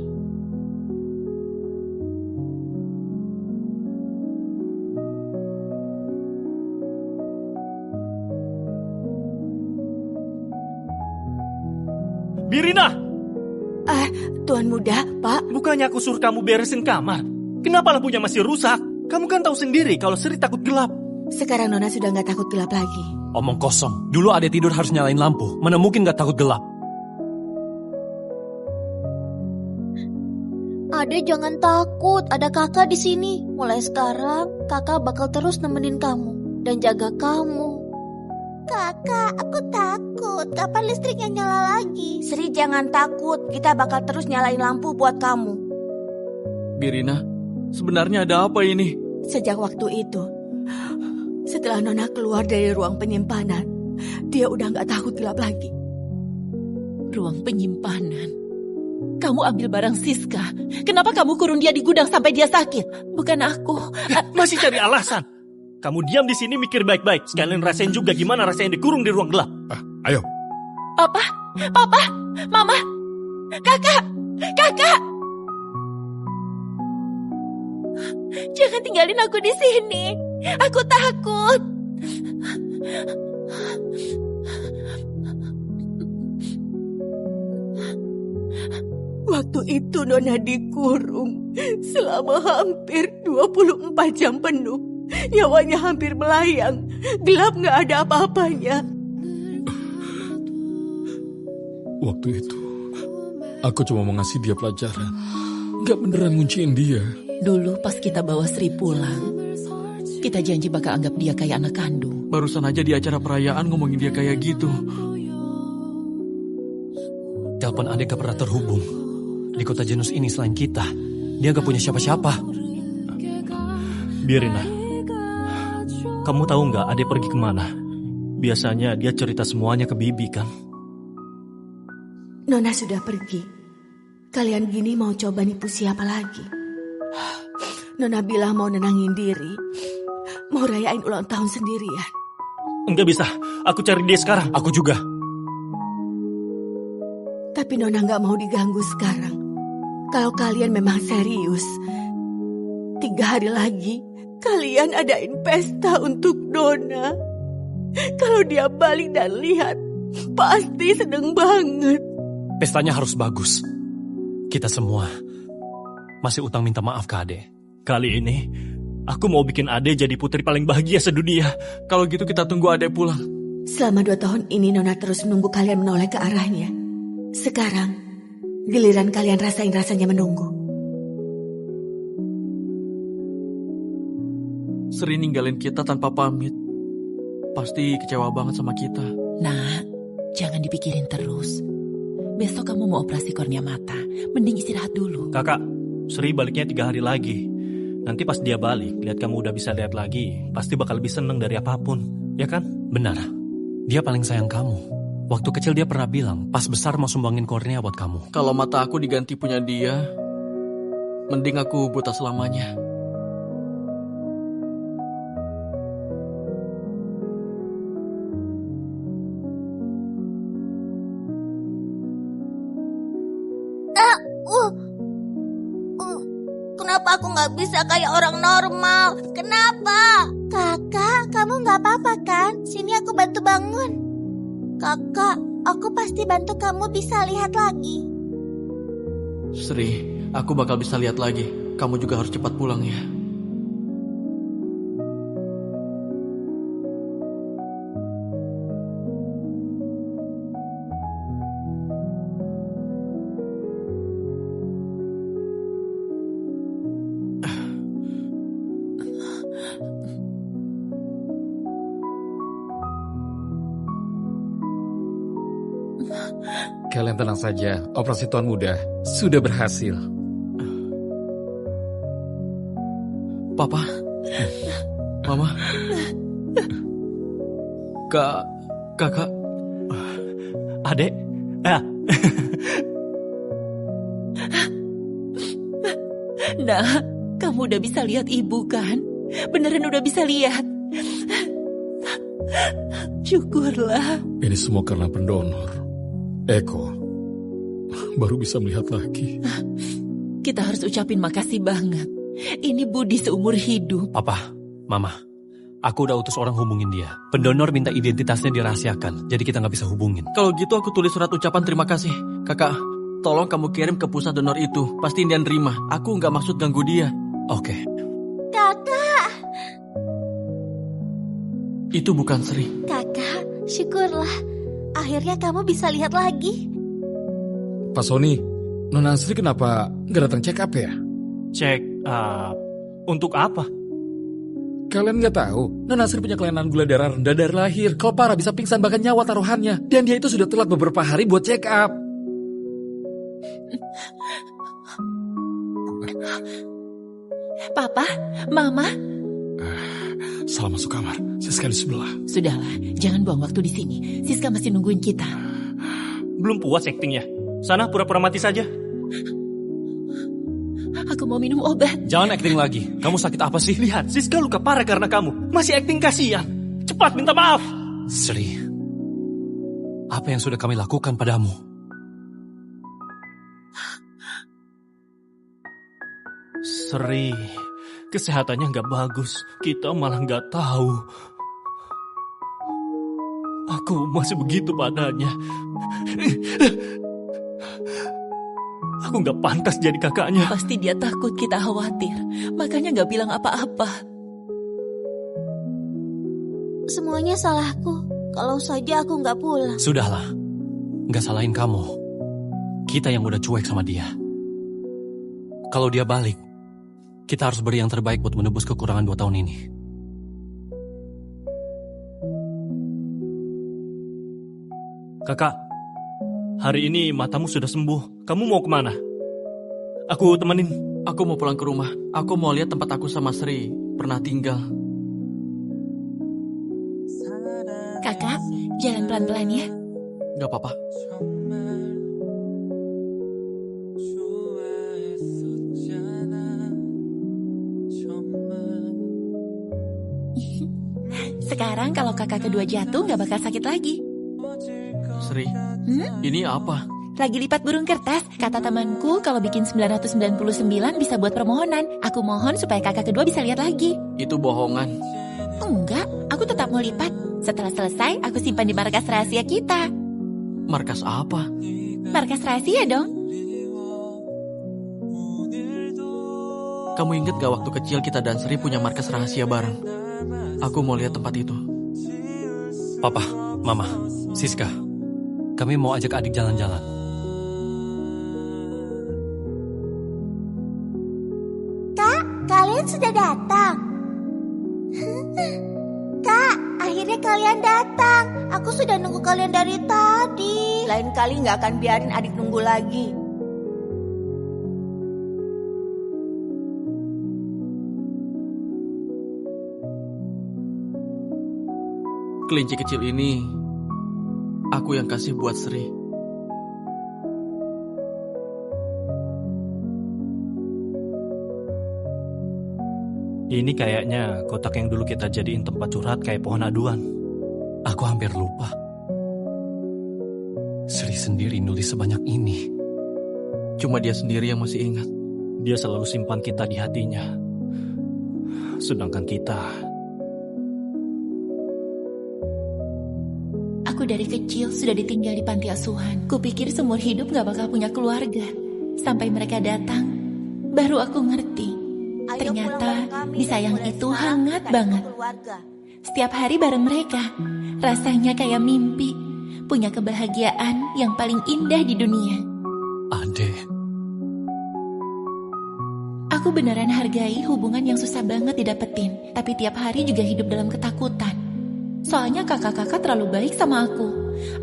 Birina! Tuan muda, Pak. Bukannya aku suruh kamu beresin kamar. Kenapa lampunya masih rusak? Kamu kan tahu sendiri kalau Sri takut gelap. Sekarang Nona sudah gak takut gelap lagi. Omong kosong. Dulu Ade tidur harus nyalain lampu. Mana mungkin gak takut gelap? Ade jangan takut, ada kakak di sini. Mulai sekarang, kakak bakal terus nemenin kamu dan jaga kamu. Kakak, aku takut. Kapan listriknya nyala lagi? Sri jangan takut. Kita bakal terus nyalain lampu buat kamu. Birina, sebenarnya ada apa ini? Sejak waktu itu, setelah Nona keluar dari ruang penyimpanan, dia udah gak takut gelap lagi. Ruang penyimpanan? Kamu ambil barang Siska. Kenapa kamu kurung dia di gudang sampai dia sakit? Bukan aku. Masih cari alasan. Kamu diam di sini mikir baik-baik. Sekalian rasain juga gimana rasanya dikurung di ruang gelap. Ayo. Papa, Mama, Kakak. Jangan tinggalin aku di sini. Aku takut. Waktu itu Nona dikurung selama hampir 24 jam penuh. Nyawanya hampir melayang. Gelap gak ada apa-apanya. Waktu itu, aku cuma mau ngasih dia pelajaran. Gak beneran ngunciin dia. Dulu pas kita bawa Sri pulang, kita janji bakal anggap dia kayak anak kandung. Barusan aja di acara perayaan ngomongin dia kayak gitu. Telepon Ade gak pernah terhubung. Di kota Janus ini selain kita, dia gak punya siapa-siapa. Birina, kamu tahu nggak Ade pergi kemana? Biasanya dia cerita semuanya ke Bibi kan? Nona sudah pergi. Kalian gini mau coba nipu siapa lagi? Nona bilang mau nenangin diri. Mau rayain ulang tahun sendirian. Enggak bisa, aku cari dia sekarang. Aku juga. Tapi Nona gak mau diganggu sekarang. Kalau kalian memang serius, 3 hari lagi kalian adain pesta untuk Nona. Kalau dia balik dan lihat, pasti seneng banget. Pestanya harus bagus. Kita semua masih utang minta maaf ke Ade. Kali ini, aku mau bikin Ade jadi putri paling bahagia sedunia. Kalau gitu kita tunggu Ade pulang. Selama 2 tahun ini Nona terus menunggu kalian menoleh ke arahnya. Sekarang, giliran kalian rasain rasanya menunggu. Sri ninggalin kita tanpa pamit. Pasti kecewa banget sama kita. Nah, jangan dipikirin terus. Besok kamu mau operasi kornea mata. Mending istirahat dulu. Kakak, Sri baliknya 3 hari lagi. Nanti pas dia balik, lihat kamu udah bisa lihat lagi, pasti bakal lebih seneng dari apapun. Ya kan? Benar. Dia paling sayang kamu. Waktu kecil dia pernah bilang, pas besar mau sumbangin kornea buat kamu. Kalau mata aku diganti punya dia, mending aku buta selamanya. Kenapa aku gak bisa kayak orang normal? Kenapa? Kakak, kamu gak apa-apa kan? Sini aku bantu bangun. Kakak, aku pasti bantu kamu bisa lihat lagi. Sri, aku bakal bisa lihat lagi. Kamu juga harus cepat pulang ya. Kalian tenang saja, operasi Tuan Muda sudah berhasil. Papa, Mama, Kakak, Adek, Nah, kamu udah bisa lihat ibu kan? Beneran udah bisa lihat. Syukurlah. Ini semua karena pendonor. Eko baru bisa melihat lagi. Kita harus ucapin makasih banget. Ini budi seumur hidup. Papa, Mama, aku udah utus orang hubungin dia. Pendonor minta identitasnya dirahasiakan, jadi kita nggak bisa hubungin. Kalau gitu aku tulis surat ucapan terima kasih. Kakak, tolong kamu kirim ke pusat donor itu. Pasti dia nerima. Aku nggak maksud ganggu dia. Oke. Kakak. Itu bukan Sri. Kakak, syukurlah. Akhirnya kamu bisa lihat lagi. Pak Sony, Nona Sri kenapa nggak datang check up ya? Check up? Untuk apa? Kalian nggak tahu, Nona Sri punya kelainan gula darah rendah dari lahir. Kalau parah bisa pingsan bahkan nyawa taruhannya. Dan dia itu sudah telat beberapa hari buat check up. Papa, Mama. Salah masuk kamar, Siska di sebelah. Sudahlah, jangan buang waktu di sini. Siska masih nungguin kita. Belum puas aktingnya. Sana pura-pura mati saja. Aku mau minum obat. Jangan akting lagi. Kamu sakit apa sih? Lihat, Siska luka parah karena kamu. Masih akting kasihan. Cepat minta maaf. Sri, apa yang sudah kami lakukan padamu? Sri, kesehatannya nggak bagus. Kita malah nggak tahu. Aku masih begitu padanya. Aku nggak pantas jadi kakaknya. Pasti dia takut kita khawatir. Makanya nggak bilang apa-apa. Semuanya salahku. Kalau saja aku nggak pulang. Sudahlah, nggak salahin kamu. Kita yang udah cuek sama dia. Kalau dia balik, kita harus beri yang terbaik buat menebus kekurangan 2 tahun ini. Kakak, hari ini matamu sudah sembuh. Kamu mau kemana? Aku temenin. Aku mau pulang ke rumah. Aku mau lihat tempat aku sama Sri pernah tinggal. Kakak, jalan pelan-pelan ya. Gak apa-apa. Sekarang kalau kakak kedua jatuh nggak bakal sakit lagi. Sri, ini apa? Lagi lipat burung kertas. Kata temanku kalau bikin 999 bisa buat permohonan. Aku mohon supaya kakak kedua bisa lihat lagi. Itu bohongan. Enggak, aku tetap mau lipat. Setelah selesai, aku simpan di markas rahasia kita. Markas apa? Markas rahasia dong. Kamu inget gak waktu kecil kita dan Sri punya markas rahasia bareng? Aku mau lihat tempat itu. Papa, Mama, Siska, kami mau ajak adik jalan-jalan. Kak, kalian sudah datang. Kak, akhirnya kalian datang. Aku sudah nunggu kalian dari tadi. Lain kali nggak akan biarin adik nunggu lagi. Kelinci kecil ini, aku yang kasih buat Sri. Ini kayaknya kotak yang dulu kita jadiin tempat curhat kayak pohon aduan. Aku hampir lupa. Sri sendiri nulis sebanyak ini. Cuma dia sendiri yang masih ingat. Dia selalu simpan kita di hatinya. Sedangkan kita... Aku dari kecil sudah ditinggal di panti asuhan. Kupikir seumur hidup gak bakal punya keluarga. Sampai mereka datang, baru aku ngerti. Ternyata disayang itu hangat banget. Setiap hari bareng mereka, rasanya kayak mimpi. Punya kebahagiaan yang paling indah di dunia. Ade. Aku beneran hargai hubungan yang susah banget didapetin, tapi tiap hari juga hidup dalam ketakutan. Soalnya kakak-kakak terlalu baik sama aku.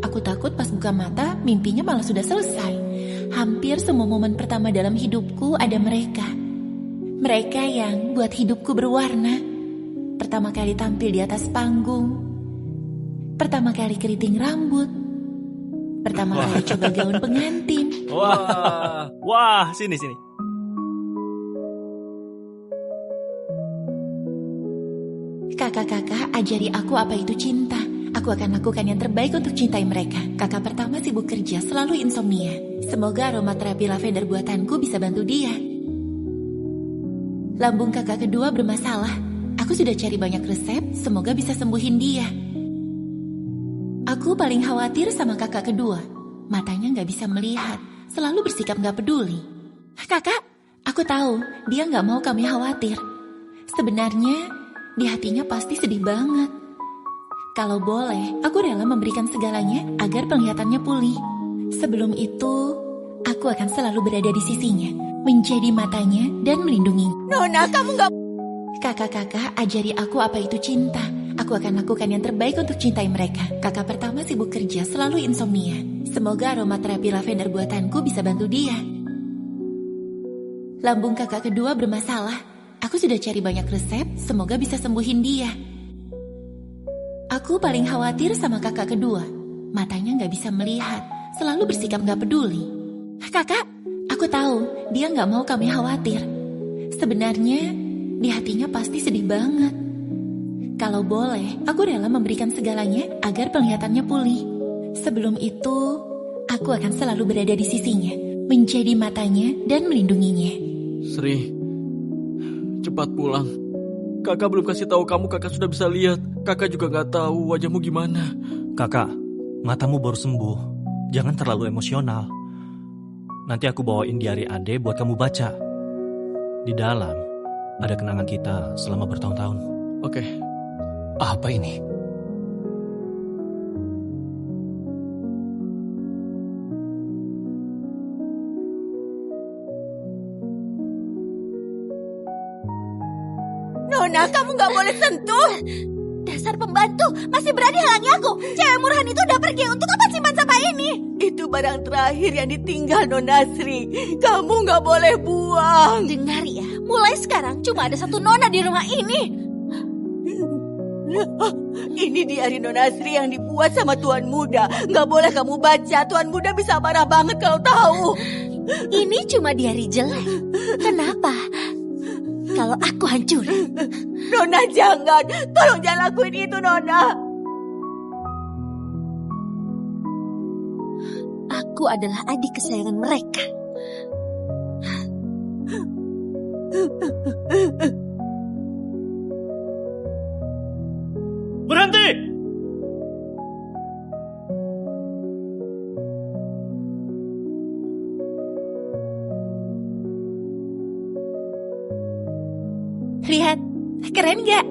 Aku takut pas buka mata, mimpinya malah sudah selesai. Hampir semua momen pertama dalam hidupku ada mereka. Mereka yang buat hidupku berwarna. Pertama kali tampil di atas panggung. Pertama kali keriting rambut. Pertama kali coba gaun pengantin. Wah, sini. Kakak-kakak ajari aku apa itu cinta. Aku akan lakukan yang terbaik untuk cintai mereka. Kakak pertama sibuk kerja, selalu insomnia. Semoga aromaterapi lavender buatanku bisa bantu dia. Lambung kakak kedua bermasalah. Aku sudah cari banyak resep, semoga bisa sembuhin dia. Aku paling khawatir sama kakak kedua. Matanya gak bisa melihat, selalu bersikap gak peduli. Kakak, aku tahu dia gak mau kami khawatir. Sebenarnya di hatinya pasti sedih banget. Kalau boleh, aku rela memberikan segalanya agar penglihatannya pulih. Sebelum itu, aku akan selalu berada di sisinya, menjadi matanya dan melindunginya. Nona, kamu gak... Kakak-kakak ajari aku apa itu cinta. Aku akan lakukan yang terbaik untuk cintai mereka. Kakak pertama sibuk kerja, selalu insomnia. Semoga aromaterapi lavender buatanku bisa bantu dia. Lambung kakak kedua bermasalah. Aku sudah cari banyak resep, semoga bisa sembuhin dia. Aku paling khawatir sama kakak kedua. Matanya gak bisa melihat, selalu bersikap gak peduli. Kakak, aku tahu dia gak mau kami khawatir. Sebenarnya di hatinya pasti sedih banget. Kalau boleh, aku rela memberikan segalanya agar penglihatannya pulih. Sebelum itu, aku akan selalu berada di sisinya, menjadi matanya dan melindunginya. Sri, cepat pulang. Kakak belum kasih tahu kamu kakak sudah bisa lihat. Kakak juga gak tahu wajahmu gimana. Kakak, matamu baru sembuh. Jangan terlalu emosional. Nanti aku bawain diari Ade buat kamu baca. Di dalam ada kenangan kita selama bertahun-tahun. Oke. Apa ini? Nona, kamu gak boleh sentuh. Dasar pembantu, masih berani halangi aku. Cewek murahan itu udah pergi, untuk apa simpan sampah ini? Itu barang terakhir yang ditinggal Nona Sri. Kamu gak boleh buang. Dengar ya, mulai sekarang cuma ada satu Nona di rumah ini. Ini diari Nona Sri yang dibuat sama Tuan Muda. Gak boleh kamu baca, Tuan Muda bisa marah banget kalau tahu. Ini cuma diari jelek. Kenapa? Kalau aku hancurin. Nona jangan, tolong jangan lakuin itu Nona. Aku adalah adik kesayangan mereka. Berhenti! Lihat, keren gak?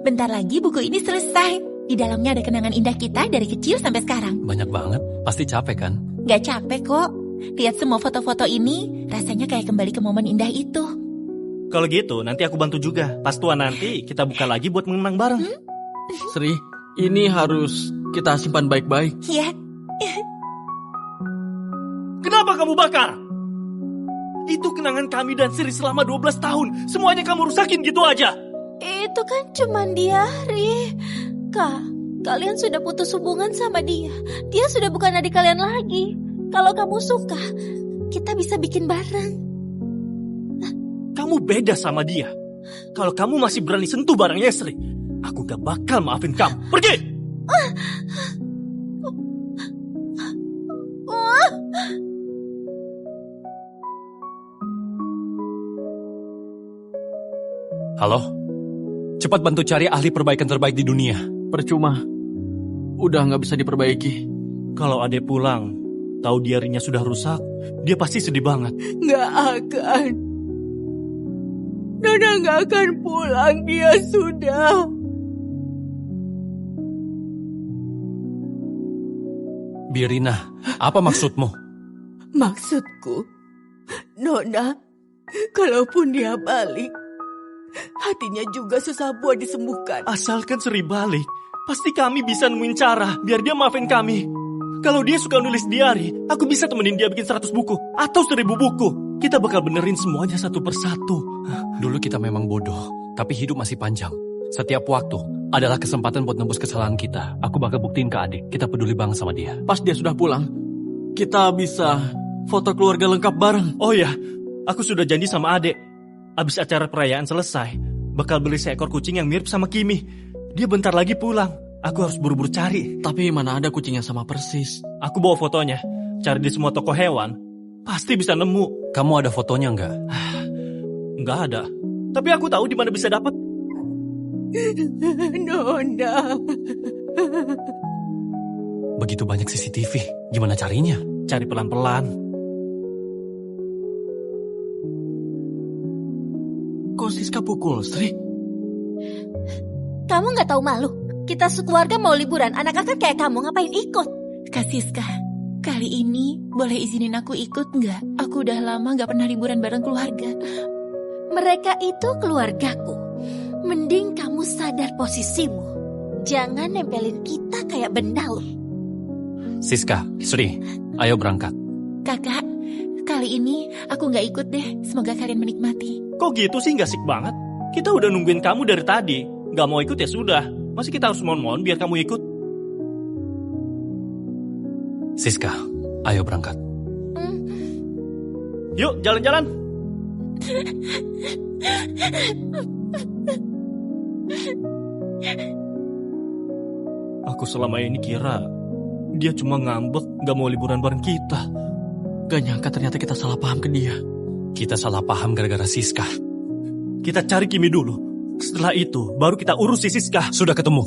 Bentar lagi buku ini selesai. Di dalamnya ada kenangan indah kita dari kecil sampai sekarang. Banyak banget, pasti capek kan? Gak capek kok. Lihat semua foto-foto ini, rasanya kayak kembali ke momen indah itu. Kalau gitu, nanti aku bantu juga. Pas tua nanti, kita buka lagi buat mengenang bareng. Sri, ini harus kita simpan baik-baik. Iya. Kenapa kamu bakar? Itu kenangan kami dan Sri selama 12 tahun. Semuanya kamu rusakin gitu aja. Itu kan cuma diari. Kak, kalian sudah putus hubungan sama dia. Dia sudah bukan adik kalian lagi. Kalau kamu suka, kita bisa bikin bareng. Kamu beda sama dia. Kalau kamu masih berani sentuh barangnya Sri, aku gak bakal maafin kamu. Pergi! Halo? Cepat bantu cari ahli perbaikan terbaik di dunia. Percuma. Udah gak bisa diperbaiki. Kalau Ade pulang, Tahu diarinya sudah rusak, dia pasti sedih banget. Nggak akan. Nona nggak akan pulang, dia sudah. Birina, apa maksudmu? Maksudku, Nona, kalaupun dia balik, hatinya juga susah buat disembuhkan. Asalkan Sri balik, pasti kami bisa nemuin cara biar dia maafin kami. Kalau dia suka nulis diary, aku bisa temenin dia bikin 100 buku atau 1000 buku. Kita bakal benerin semuanya satu persatu. Dulu kita memang bodoh, tapi hidup masih panjang. Setiap waktu adalah kesempatan buat nembus kesalahan kita. Aku bakal buktiin ke adik, kita peduli banget sama dia. Pas dia sudah pulang, kita bisa foto keluarga lengkap bareng. Oh ya, aku sudah janji sama adek. Abis acara perayaan selesai, bakal beli seekor kucing yang mirip sama Kimi. Dia bentar lagi pulang. Aku harus buru-buru cari. Tapi mana ada kucingnya sama persis. Aku bawa fotonya. Cari di semua toko hewan. Pasti bisa nemu. Kamu ada fotonya nggak? Nggak ada. Tapi aku tahu di mana bisa dapat. Nona. Begitu banyak CCTV. Gimana carinya? Cari pelan-pelan. Kok Siska pukul, Sri? Kamu nggak tahu malu? Kita sekeluarga mau liburan, anak kakak kayak kamu ngapain ikut? Kak Siska, kali ini boleh izinin aku ikut nggak? Aku udah lama nggak pernah liburan bareng keluarga. Mereka itu keluargaku. Mending kamu sadar posisimu. Jangan nempelin kita kayak benalu. Siska, Sri, ayo berangkat. Kakak, kali ini aku nggak ikut deh. Semoga kalian menikmati. Kok gitu sih, nggak asik banget? Kita udah nungguin kamu dari tadi. Nggak mau ikut ya sudah. Masih kita harus mohon-mohon biar kamu ikut. Siska, ayo berangkat. Yuk, jalan-jalan. Aku selama ini kira dia cuma ngambek, gak mau liburan bareng kita. Gak nyangka ternyata kita salah paham ke dia. Kita salah paham gara-gara Siska. Kita cari Kimi dulu. Setelah itu, baru kita urus si Siska. Sudah ketemu.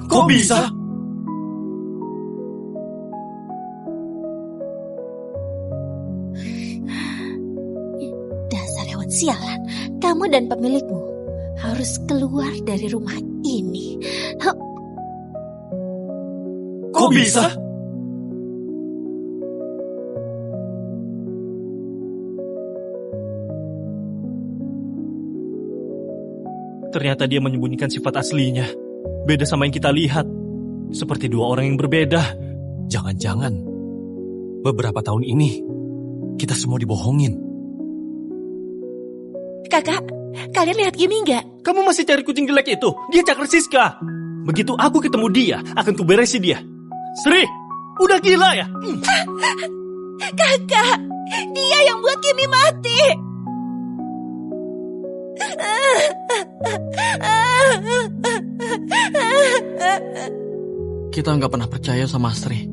Kok bisa? Dasar hewan sialan. Kamu dan pemilikmu harus keluar dari rumah ini. Kok bisa? Ternyata dia menyembunyikan sifat aslinya. Beda sama yang kita lihat. Seperti dua orang yang berbeda. Jangan-jangan beberapa tahun ini kita semua dibohongin. Kakak, kalian lihat Kimi nggak? Kamu masih cari kucing jelek itu? Dia cakar Siska. Begitu aku ketemu dia, akan kuberesi dia. Sri, udah gila ya? Kakak, dia yang buat Kimi mati. Kita nggak pernah percaya sama Sri.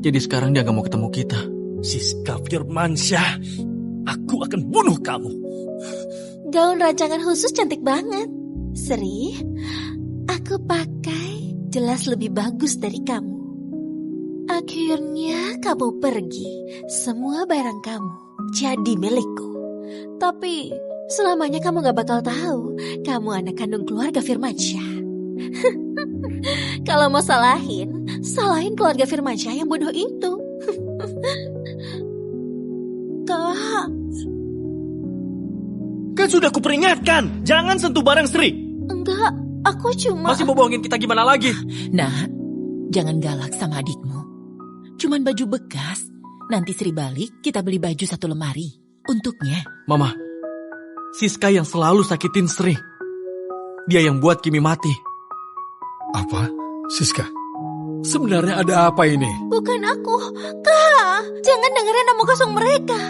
Jadi sekarang dia nggak mau ketemu kita. Siska Firmansyah, aku akan bunuh kamu. Gaun rancangan khusus cantik banget. Sri, aku pakai jelas lebih bagus dari kamu. Akhirnya kamu pergi. Semua barang kamu jadi milikku. Tapi selamanya kamu gak bakal tahu kamu anak kandung keluarga Firmansyah. Kalau mau salahin keluarga Firmansyah yang bodoh itu. Kak. Kan sudah kuperingatkan, jangan sentuh barang Sri. Enggak, aku cuma... Masih mau bohongin kita gimana lagi? Nah, jangan galak sama adikmu. Cuman baju bekas. Nanti Sri balik, kita beli baju 1 lemari. Untuknya. Mama, Siska yang selalu sakitin Sri. Dia yang buat Kimi mati. Apa? Siska? Sebenarnya ada apa ini? Bukan aku. Kak, jangan dengerin omong kosong mereka.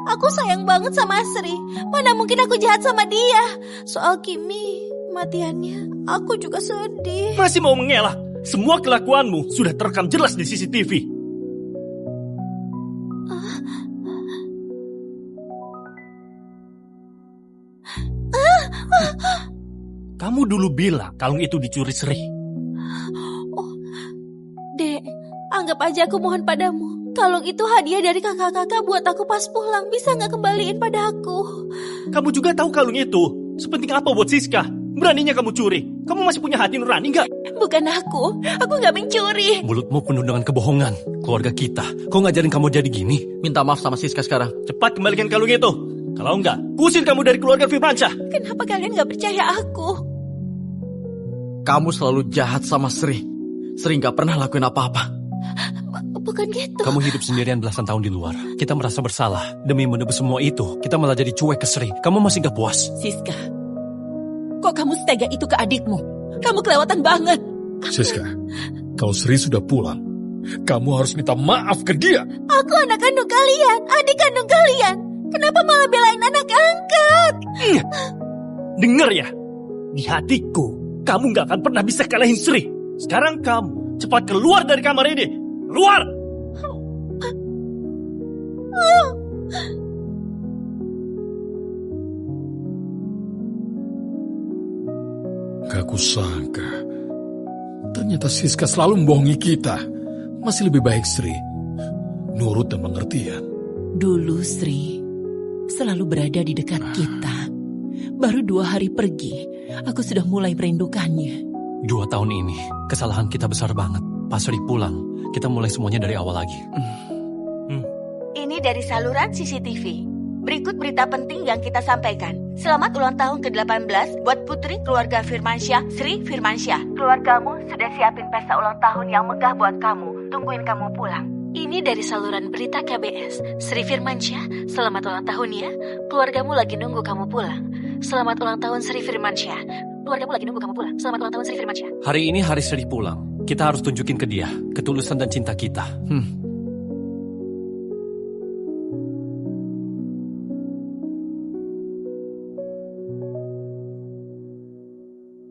Aku sayang banget sama Sri. Mana mungkin aku jahat sama dia. Soal Kimi, matiannya aku juga sedih. Masih mau mengelak? Semua kelakuanmu sudah terekam jelas di CCTV. Kamu dulu bilang kalung itu dicuri Sri. Oh, Dek, anggap Anggap aja aku mohon padamu. Kalung itu hadiah dari kakak-kakak buat aku pas pulang. Bisa nggak kembaliin pada aku? Kamu juga tahu kalung itu sepenting apa buat Siska? Beraninya kamu curi. Kamu masih punya hati nurani nggak? Bukan aku nggak mencuri. Mulutmu penuh dengan kebohongan. Keluarga kita, kok ngajarin kamu jadi gini? Minta maaf sama Siska sekarang. Cepat kembalikan kalung itu. Kalau enggak, usir kamu dari keluarga Firmansyah. Kenapa kalian nggak percaya aku? Kamu selalu jahat sama Sri. Sri nggak pernah lakuin apa-apa. Bukan gitu. Kamu hidup sendirian belasan tahun di luar. Kita merasa bersalah. Demi menebus semua itu, kita malah jadi cuek ke Sri. Kamu masih gak puas? Siska, kok kamu setega itu ke adikmu? Kamu kelewatan banget. Siska, kalau Sri sudah pulang, kamu harus minta maaf ke dia. Aku anak kandung kalian, adik kandung kalian. Kenapa malah belain anak angkat? Dengar ya, di hatiku, kamu gak akan pernah bisa kalahin Sri. Sekarang kamu cepat keluar dari kamar ini. Keluar! Gak kusangka. Ternyata Siska selalu membohongi kita. Masih lebih baik Sri nurut dan pengertian. Dulu Sri selalu berada di dekat kita. Baru 2 hari pergi, aku sudah mulai merindukannya. 2 tahun ini, kesalahan kita besar banget. Pas Sri pulang, kita mulai semuanya dari awal lagi. Ini dari saluran CCTV. Berikut berita penting yang kita sampaikan. Selamat ulang tahun ke-18 buat putri keluarga Firmansyah, Sri Firmansyah. Keluargamu sudah siapin pesta ulang tahun yang megah buat kamu. Tungguin kamu pulang. Ini dari saluran berita KBS. Sri Firmansyah, selamat ulang tahun ya. Keluargamu lagi nunggu kamu pulang. Selamat ulang tahun Sri Firmansyah. Keluargamu lagi nunggu kamu pulang. Selamat ulang tahun Sri Firmansyah. Hari ini hari Sri pulang. Kita harus tunjukin ke dia ketulusan dan cinta kita.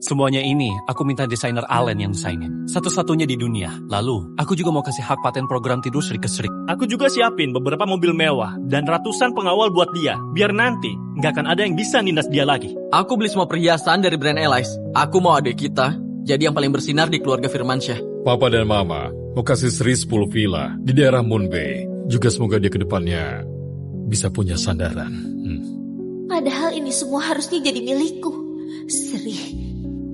Semuanya ini aku minta desainer Allen yang desainin. Satu-satunya di dunia. Lalu, aku juga mau kasih hak paten program tidur Sri ke Sri. Aku juga siapin beberapa mobil mewah dan ratusan pengawal buat dia. Biar nanti nggak akan ada yang bisa nindas dia lagi. Aku beli semua perhiasan dari brand Elise. Aku mau adik kita jadi yang paling bersinar di keluarga Firmansyah. Papa dan Mama mau kasih Sri 10 villa di daerah Moon Bay. Juga semoga dia ke depannya bisa punya sandaran. Padahal ini semua harusnya jadi milikku. Sri,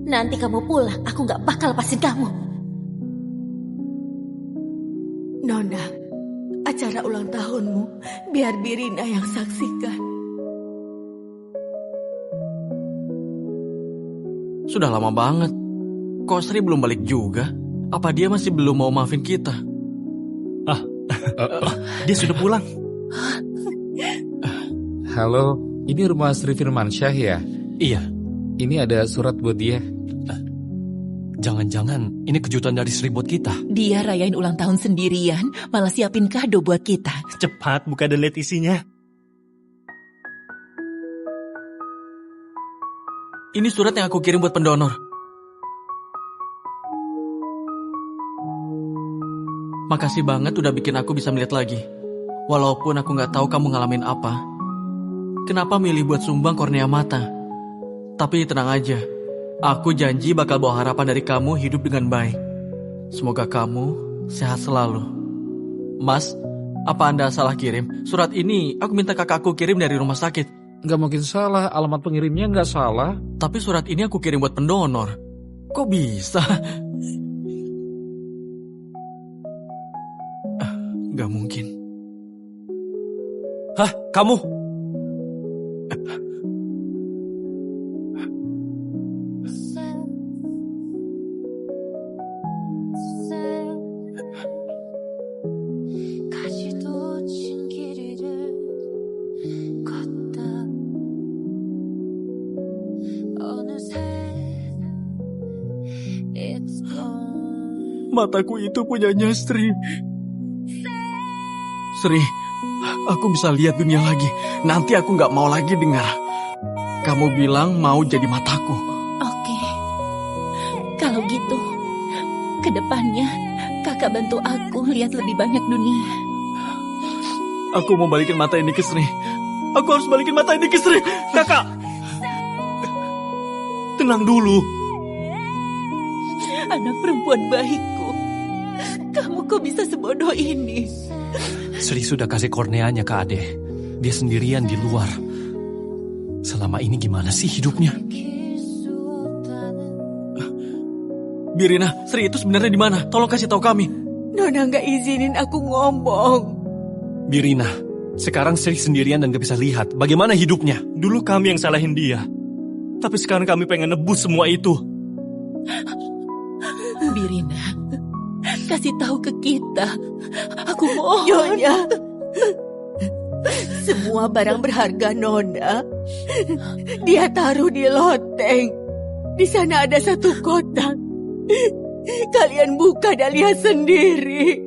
nanti kamu pulang, aku gak bakal lepasin kamu. Nona, acara ulang tahunmu biar Birina yang saksikan. Sudah lama banget. Kok Sri belum balik juga? Apa dia masih belum mau maafin kita? Dia sudah pulang. Halo, ini rumah Sri Firmansyah ya? Iya. Ini ada surat buat dia. Jangan-jangan ini kejutan dari Sri buat kita. Dia rayain ulang tahun sendirian, malah siapin kado buat kita. Cepat buka dan lihat isinya. Ini surat yang aku kirim buat pendonor. Makasih banget udah bikin aku bisa melihat lagi. Walaupun aku gak tahu kamu ngalamin apa. Kenapa milih buat sumbang kornea mata? Tapi tenang aja. Aku janji bakal bawa harapan dari kamu hidup dengan baik. Semoga kamu sehat selalu. Mas, apa Anda salah kirim? Surat ini aku minta kakakku kirim dari rumah sakit. Gak mungkin salah, alamat pengirimnya gak salah. Tapi surat ini aku kirim buat pendonor. Kok bisa? Gak mungkin. Hah? Kamu? Mataku itu punyanya Sri. Sri, aku bisa lihat dunia lagi. Nanti aku gak mau lagi dengar. Kamu bilang mau jadi mataku. Oke. Kalau gitu, ke depannya kakak bantu aku lihat lebih banyak dunia. Aku mau balikin mata ini ke Sri. Aku harus balikin mata ini ke Sri. Kakak! Tenang dulu. Anak perempuan baikku. Kamu kok bisa sebodoh ini? Sri sudah kasih korneanya ke Ade. Dia sendirian di luar. Selama ini gimana sih hidupnya? Birina, Sri itu sebenarnya di mana? Tolong kasih tahu kami. Nona nggak izinin aku ngomong. Birina, sekarang Sri sendirian dan gak bisa lihat. Bagaimana hidupnya? Dulu kami yang salahin dia. Tapi sekarang kami pengen nebus semua itu. Birina, kasih tahu ke kita. Aku mohon. Nyonya, semua barang berharga Nona, dia taruh di loteng. Di sana ada satu kotak. Kalian buka dan lihat sendiri.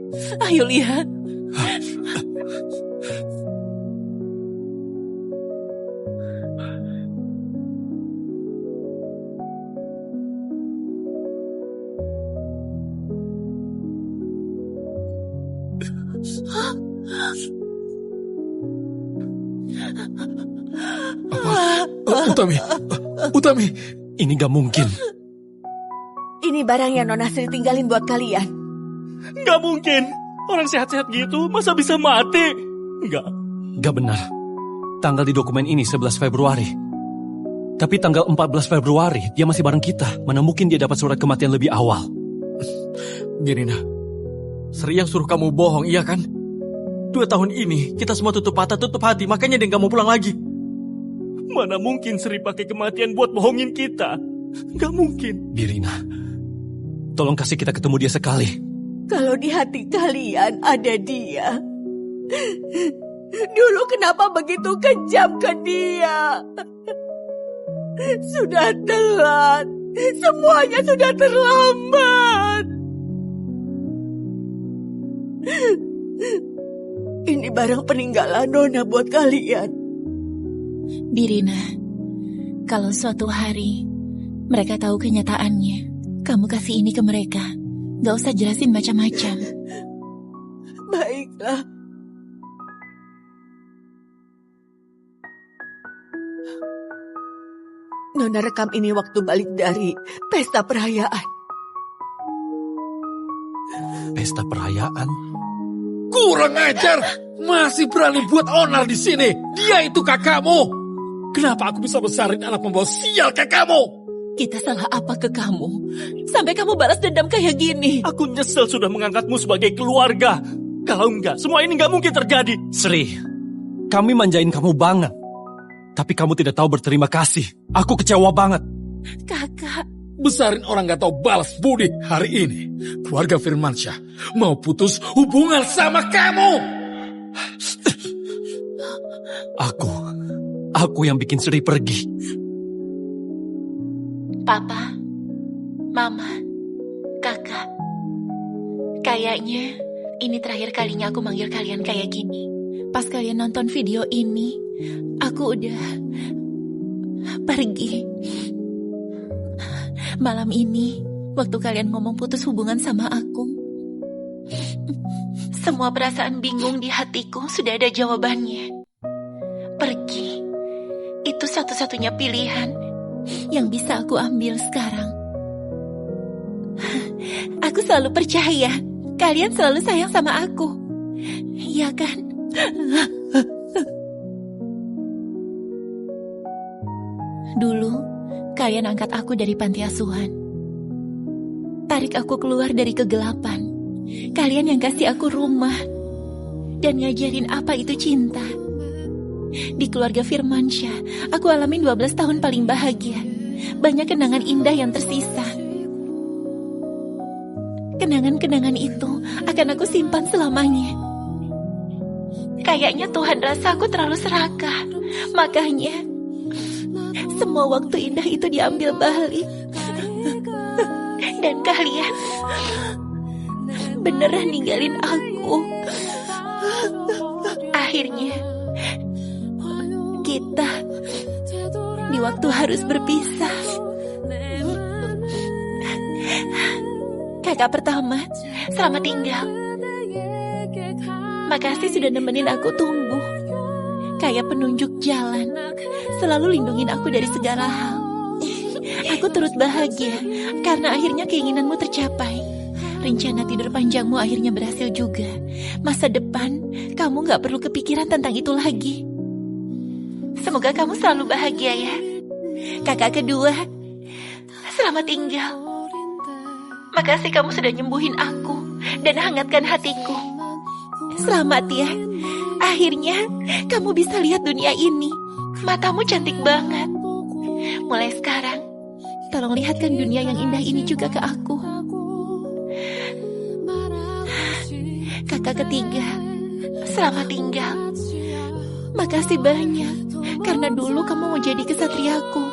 Ayo lihat. Utami. Ini gak mungkin. Ini barang yang Nona Sri tinggalin buat kalian. Gak mungkin. Orang sehat-sehat gitu masa bisa mati? Gak benar. Tanggal di dokumen ini 11 Februari. Tapi tanggal 14 Februari dia masih bareng kita. Mana mungkin dia dapat surat kematian lebih awal. Birina, Sri yang suruh kamu bohong, iya kan? 2 tahun ini kita semua tutup mata, tutup hati. Makanya dia gak mau pulang lagi. Mana mungkin Sri pakai kematian buat bohongin kita? Gak mungkin. Birina, tolong kasih kita ketemu dia sekali. Kalau di hati kalian ada dia, dulu kenapa begitu kejam ke dia? Sudah telat. Semuanya sudah terlambat. Ini barang peninggalan Nona buat kalian. Birina, kalau suatu hari mereka tahu kenyataannya, kamu kasih ini ke mereka. Gak usah jelasin macam-macam. Baiklah. Nona rekam ini waktu balik dari pesta perayaan. Pesta perayaan? Kurang ajar! Masih berani buat onar di sini. Dia itu kakakmu. Kenapa aku bisa besarin anak membawa sial kayak kamu? Kita salah apa ke kamu? Sampai kamu balas dendam kayak gini. Aku nyesel sudah mengangkatmu sebagai keluarga. Kalau enggak, semua ini enggak mungkin terjadi. Sri, kami manjain kamu banget. Tapi kamu tidak tahu berterima kasih. Aku kecewa banget. Kakak. Besarin orang gak tahu balas budi. Hari ini, keluarga Firmansyah mau putus hubungan sama kamu. Aku yang bikin Sri pergi. Papa, Mama, Kakak. Kayaknya ini terakhir kalinya aku manggil kalian kayak gini. Pas kalian nonton video ini, aku udah pergi. Malam ini, waktu kalian ngomong putus hubungan sama aku, semua perasaan bingung di hatiku sudah ada jawabannya. Pergi. Itu satu-satunya pilihan yang bisa aku ambil sekarang. Aku selalu percaya kalian selalu sayang sama aku. Iya kan? Dulu, kalian angkat aku dari panti asuhan. Tarik aku keluar dari kegelapan. Kalian yang kasih aku rumah dan ngajarin apa itu cinta. Di keluarga Firmansyah, aku alamin 12 tahun paling bahagia. Banyak kenangan indah yang tersisa. Kenangan-kenangan itu akan aku simpan selamanya. Kayaknya Tuhan rasa aku terlalu serakah. Makanya, semua waktu indah itu diambil balik. Dan kalian beneran ninggalin aku. Akhirnya, kita di waktu harus berpisah. Kakak pertama, selamat tinggal. Makasih sudah nemenin aku tumbuh. Kayak penunjuk jalan, selalu lindungin aku dari segala hal. Aku turut bahagia karena akhirnya keinginanmu tercapai. Rencana tidur panjangmu akhirnya berhasil juga. Masa depan, kamu gak perlu kepikiran tentang itu lagi. Semoga kamu selalu bahagia ya. Kakak kedua, selamat tinggal. Makasih kamu sudah nyembuhin aku dan hangatkan hatiku. Selamat ya. Akhirnya kamu bisa lihat dunia ini. Matamu cantik banget. Mulai sekarang, tolong lihatkan dunia yang indah ini juga ke aku. Kakak ketiga, selamat tinggal. Makasih banyak, karena dulu kamu mau jadi kesatriaku.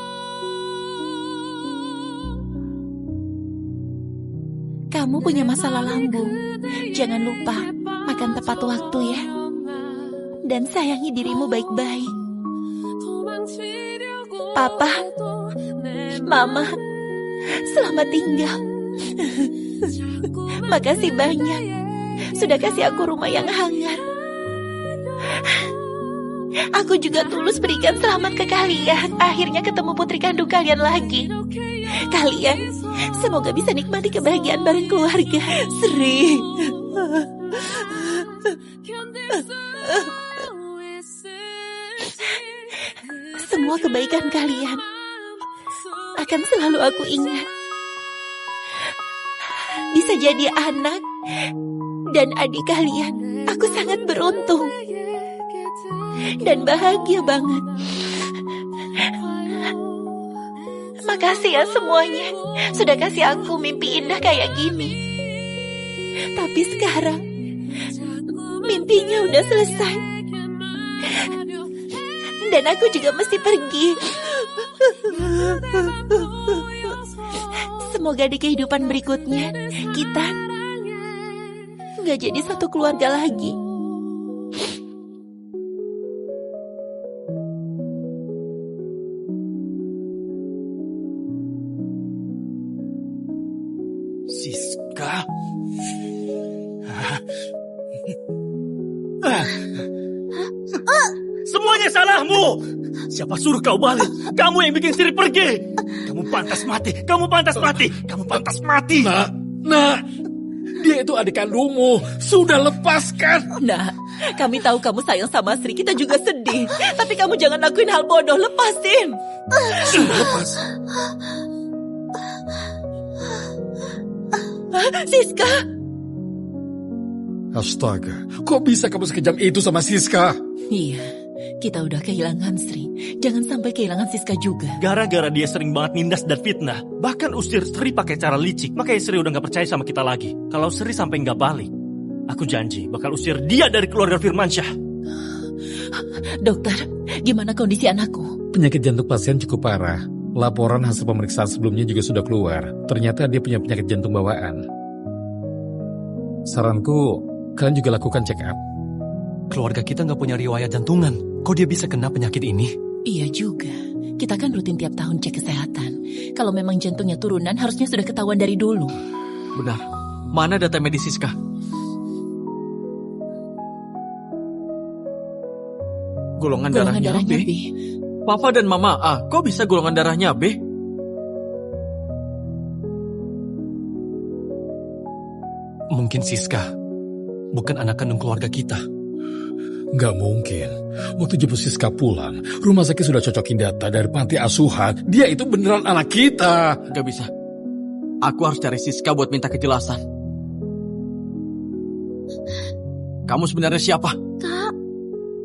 Kamu punya masalah lambung. Jangan lupa makan tepat waktu ya. Dan sayangi dirimu baik-baik. Papa, Mama, selamat tinggal. Makasih banyak. Sudah kasih aku rumah yang hangat. Aku juga tulus berikan selamat ke kalian. Akhirnya ketemu putri kandung kalian lagi. Kalian semoga bisa nikmati kebahagiaan bareng keluarga. Sri. Semua kebaikan kalian akan selalu aku ingat. Bisa jadi anak dan adik kalian, aku sangat beruntung dan bahagia banget. Makasih ya semuanya, sudah kasih aku mimpi indah kayak gini. Tapi sekarang, mimpinya udah selesai. Dan aku juga mesti pergi. Semoga di kehidupan berikutnya, kita nggak jadi satu keluarga lagi. Siska. Semuanya salahmu. Siapa suruh kau balik? Kamu yang bikin Sri pergi. Kamu pantas mati. Kamu pantas mati. Kamu pantas mati. Nak, dia itu adik kandungmu. Sudah lepaskan. Nah, kami tahu kamu sayang sama Sri. Kita juga sedih. Tapi kamu jangan lakuin hal bodoh. Lepasin. Sudah lepas. Siska. Astaga, kok bisa kamu sekejam itu sama Siska? Iya, kita udah kehilangan Sri. Jangan sampai kehilangan Siska juga. Gara-gara dia sering banget nindas dan fitnah. Bahkan usir Sri pakai cara licik. Makanya Sri udah gak percaya sama kita lagi. Kalau Sri sampai gak balik, aku janji bakal usir dia dari keluarga Firmansyah. Dokter, gimana kondisi anakku? Penyakit jantung pasien cukup parah. Laporan hasil pemeriksaan sebelumnya juga sudah keluar. Ternyata dia punya penyakit jantung bawaan. Saranku, kalian juga lakukan check up. Keluarga kita nggak punya riwayat jantungan. Kok dia bisa kena penyakit ini? Iya juga. Kita kan rutin tiap tahun cek kesehatan. Kalau memang jantungnya turunan, harusnya sudah ketahuan dari dulu. Benar. Mana data medis Siska? Golongan darahnya B. Papa dan Mama A, kok bisa golongan darahnya B? Mungkin Siska bukan anak kandung keluarga kita. Nggak mungkin. Waktu jemput Siska pulang, rumah sakit sudah cocokin data dari panti asuhan. Dia itu beneran anak kita. Nggak bisa. Aku harus cari Siska buat minta kejelasan. Kamu sebenarnya siapa? Kak,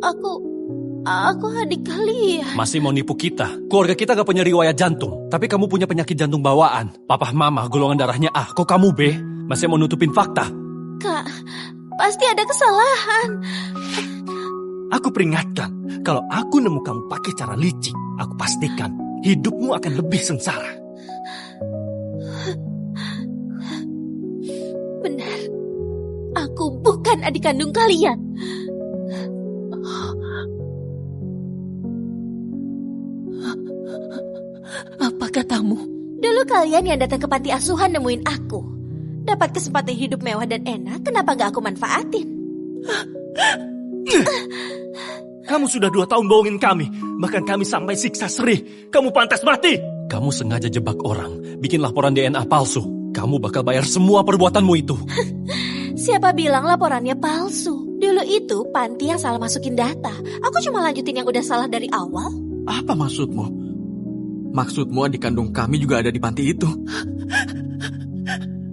aku adik kalian. Masih mau nipu kita? Keluarga kita gak punya riwayat jantung. Tapi kamu punya penyakit jantung bawaan. Papa Mama golongan darahnya A. Kok kamu B? Masih mau nutupin fakta? Kak, pasti ada kesalahan. Aku peringatkan, kalau aku nemu kamu pakai cara licik, aku pastikan hidupmu akan lebih sengsara. Benar. Aku bukan adik kandung kalian. Apa katamu? Dulu kalian yang datang ke panti asuhan nemuin aku. Dapat kesempatan hidup mewah dan enak, kenapa gak aku manfaatin? Kamu sudah 2 tahun bohongin kami. Bahkan kami sampai siksa Sri. Kamu pantas mati. Kamu sengaja jebak orang, bikin laporan DNA palsu. kamu bakal bayar semua perbuatanmu itu. Siapa bilang laporannya palsu? Dulu itu panti yang salah masukin data. Aku cuma lanjutin yang udah salah dari awal. Apa maksudmu? Maksudmu adik kandung kami juga ada di panti itu?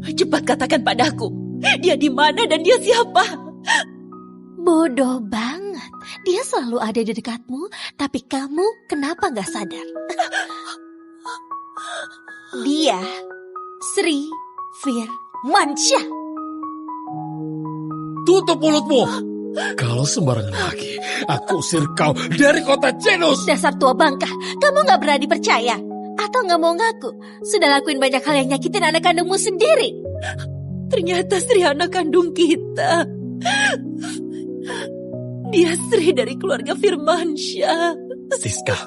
Cepat katakan padaku, dia di mana dan dia siapa? Bodoh banget. Dia selalu ada di dekatmu, tapi kamu kenapa gak sadar? Dia Sri Firmansyah. Tutup mulutmu! Kalau sembarangan lagi, aku usir kau dari kota Cenus. Dasar tua bangka, kamu gak berani percaya? Atau gak mau ngaku? Sudah lakuin banyak hal yang nyakitin anak kandungmu sendiri. Ternyata Sri anak kandung kita. Dia Sri dari keluarga Firmansyah. Siska,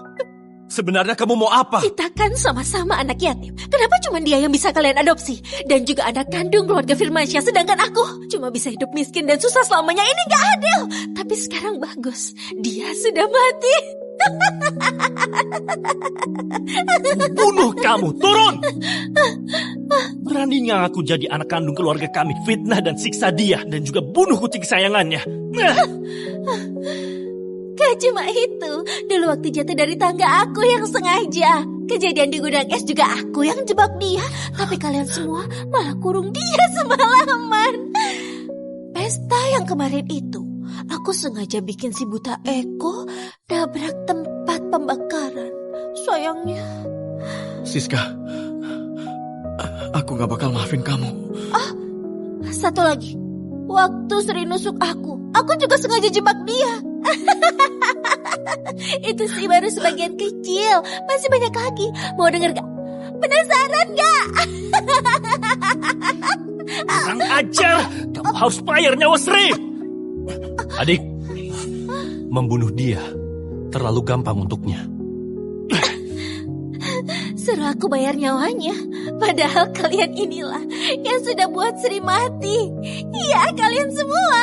sebenarnya kamu mau apa? Kita kan sama-sama anak yatim. Kenapa cuma dia yang bisa kalian adopsi? Dan juga anak kandung keluarga Firmansyah, sedangkan aku cuma bisa hidup miskin dan susah selamanya. Ini gak adil. Tapi sekarang bagus, dia sudah mati. Bunuh kamu, turun! Beraninya aku jadi anak kandung keluarga kami, fitnah dan siksa dia, dan juga bunuh kucing kesayangannya. Gak cuma itu, dulu waktu jatuh dari tangga aku yang sengaja. Kejadian di gudang es juga aku yang jebak dia. Tapi kalian semua malah kurung dia semalaman. Pesta yang kemarin itu, aku sengaja bikin si buta Eko nabrak tempat pembakaran. Sayangnya. Siska, aku gak bakal maafin kamu. Satu lagi. Waktu Sri nusuk aku juga sengaja jebak dia. Itu sih baru sebagian kecil. Masih banyak lagi. Mau denger gak? Penasaran gak? Kurang ajar. Kamu harus bayar nyawa Sri. Adik, membunuh dia terlalu gampang untuknya. Suruh aku bayar nyawanya. Padahal kalian inilah yang sudah buat Sri mati. Iya, kalian semua.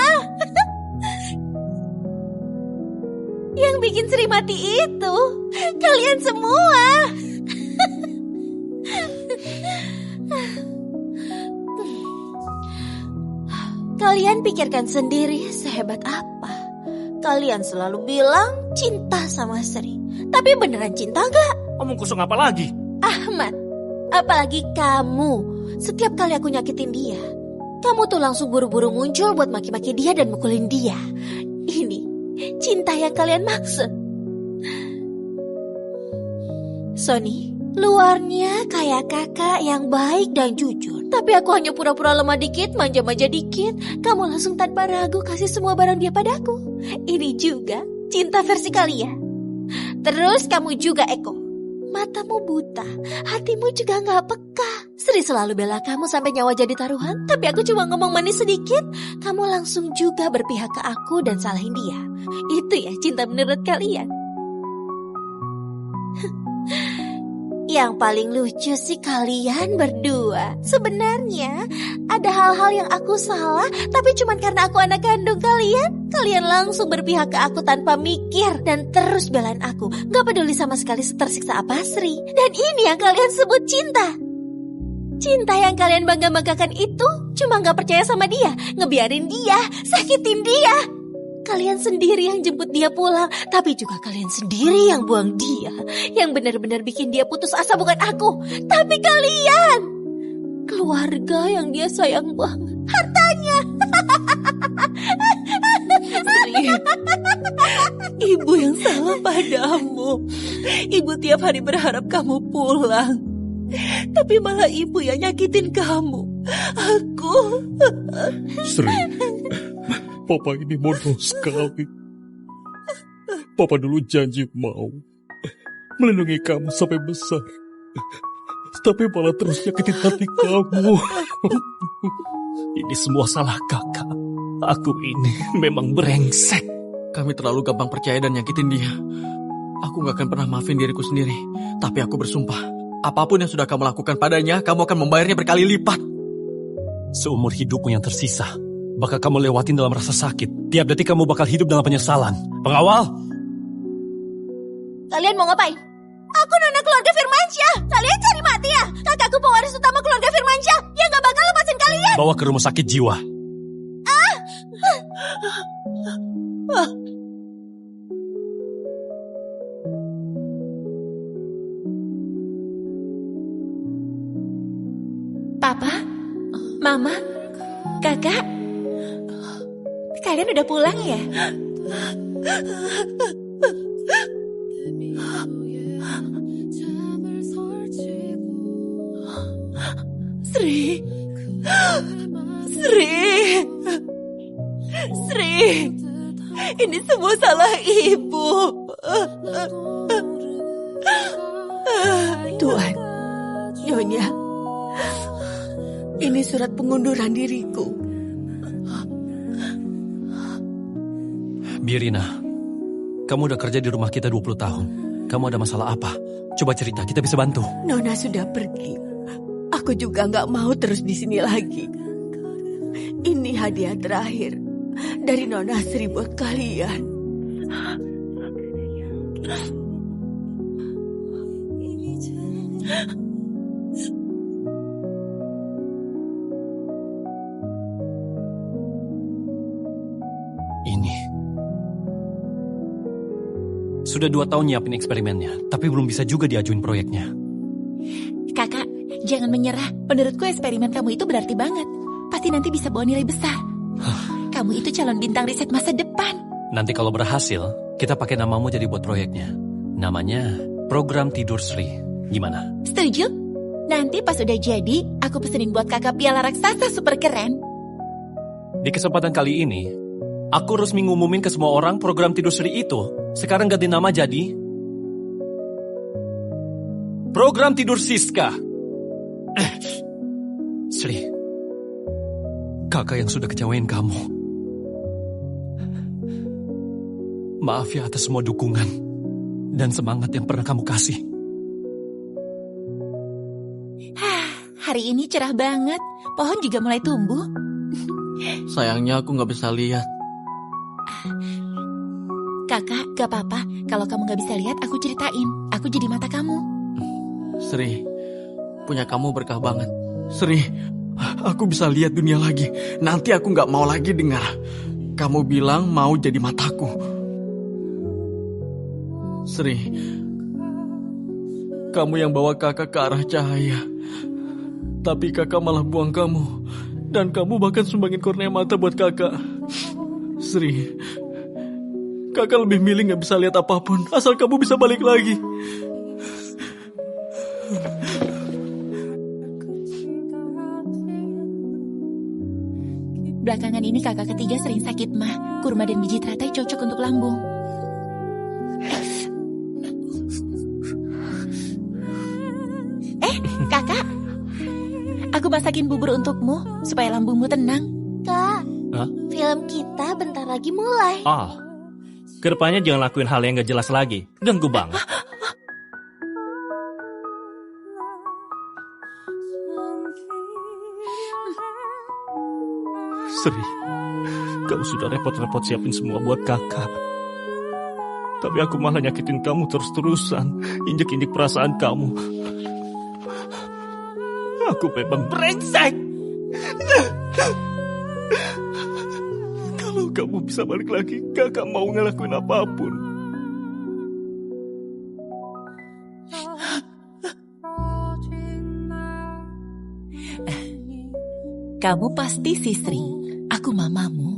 Yang bikin Sri mati itu kalian semua. Kalian pikirkan sendiri sehebat apa. Kalian selalu bilang cinta sama Sri. Tapi beneran cinta gak? Omong kosong apa lagi? Ahmad, apalagi kamu. Setiap kali aku nyakitin dia, kamu tuh langsung buru-buru muncul buat maki-maki dia dan mukulin dia. Ini cinta yang kalian maksud. Sony, luarnya kayak kakak yang baik dan jujur. Tapi aku hanya pura-pura lemah dikit, manja-manja dikit. Kamu langsung tanpa ragu kasih semua barang dia padaku. Ini juga cinta versi kalian. Terus kamu juga Eko. Matamu buta, hatimu juga gak peka. Sri selalu bela kamu sampai nyawa jadi taruhan. Tapi aku cuma ngomong manis sedikit, kamu langsung juga berpihak ke aku dan salahin dia. Itu ya cinta menurut kalian. Yang paling lucu sih kalian berdua. Sebenarnya ada hal-hal yang aku salah, tapi cuma karena aku anak kandung kalian. Kalian langsung berpihak ke aku tanpa mikir dan terus belain aku. Gak peduli sama sekali tersiksa apa Sri. Dan ini yang kalian sebut cinta. Cinta yang kalian bangga-banggakan itu cuma gak percaya sama dia, ngebiarin dia, sakitin dia. Kalian sendiri yang jemput dia pulang, tapi juga kalian sendiri yang buang dia. Yang benar-benar bikin dia putus asa bukan aku, tapi kalian. Keluarga yang dia sayang banget, hartanya. Sri, ibu yang salah padamu. Ibu tiap hari berharap kamu pulang, tapi malah ibu yang nyakitin kamu. Aku. Sri, Papa ini bodoh sekali. Papa dulu janji mau melindungi kamu sampai besar. Tapi malah terus nyakitin hati kamu. Ini semua salah kakak. Aku ini memang brengsek. Kami terlalu gampang percaya dan nyakitin dia. Aku gak akan pernah maafin diriku sendiri. Tapi aku bersumpah, apapun yang sudah kamu lakukan padanya, kamu akan membayarnya berkali lipat. Seumur hidupmu yang tersisa bakal kamu lewatin dalam rasa sakit. Tiap detik kamu bakal hidup dalam penyesalan. Pengawal! Kalian mau ngapain? Aku Nona keluarga Firmansyah. Kalian cari mati ya? Kakakku pewaris utama keluarga Firmansyah. Dia gak bakal lepasin kalian. Bawa ke rumah sakit jiwa. Papa, Mama, Kakak, kalian udah pulang ya? Sri, ini semua salah ibu. Tuan, Nyonya, ini surat pengunduran diriku. Birina, kamu udah kerja di rumah kita 20 tahun. Kamu ada masalah apa? Coba cerita, kita bisa bantu. Nona sudah pergi. Aku juga gak mau terus di sini lagi. Ini hadiah terakhir dari Nona Sri buat kalian. Ini. Sudah 2 tahun nyiapin eksperimennya, tapi belum bisa juga diajuin proyeknya. Kakak, jangan menyerah. Menurutku eksperimen kamu itu berarti banget. Pasti nanti bisa bawa nilai besar. Kamu itu calon bintang riset masa depan. Nanti kalau berhasil, kita pakai namamu jadi buat proyeknya. Namanya Program Tidur Sri. Gimana? Setuju? Nanti pas udah jadi, aku pesenin buat kakak piala raksasa super keren. Di kesempatan kali ini, aku resmi ngumumin ke semua orang program Tidur Sri itu sekarang ganti nama jadi Program Tidur Siska. Sri, kakak yang sudah kecewain kamu. Maaf ya atas semua dukungan dan semangat yang pernah kamu kasih. Hari ini cerah banget. Pohon juga mulai tumbuh. Sayangnya aku gak bisa lihat. Kakak, gak apa-apa. Kalau kamu gak bisa lihat, aku ceritain. Aku jadi mata kamu. Sri, punya kamu berkah banget. Sri, aku bisa lihat dunia lagi. Nanti aku gak mau lagi dengar kamu bilang mau jadi mataku. Sri, kamu yang bawa kakak ke arah cahaya. Tapi kakak malah buang kamu. Dan kamu bahkan sumbangin kornea mata buat kakak. Sri, kakak lebih milih gak bisa lihat apapun asal kamu bisa balik lagi. Belakangan ini kakak ketiga sering sakit mah. Kurma dan biji teratai cocok untuk lambung. Kakak, aku masakin bubur untukmu supaya lambungmu tenang. Kak, film kita bentar lagi mulai. Kedepannya jangan lakuin hal yang gak jelas lagi. Ganggu banget. Sri, kamu sudah repot-repot siapin semua buat kakak. Tapi aku malah nyakitin kamu terus-terusan, injek-injek perasaan kamu. Aku memang brengsek. Kalau kamu bisa balik lagi, kakak mau ngelakuin apapun. Kamu pasti si Sri. Aku mamamu.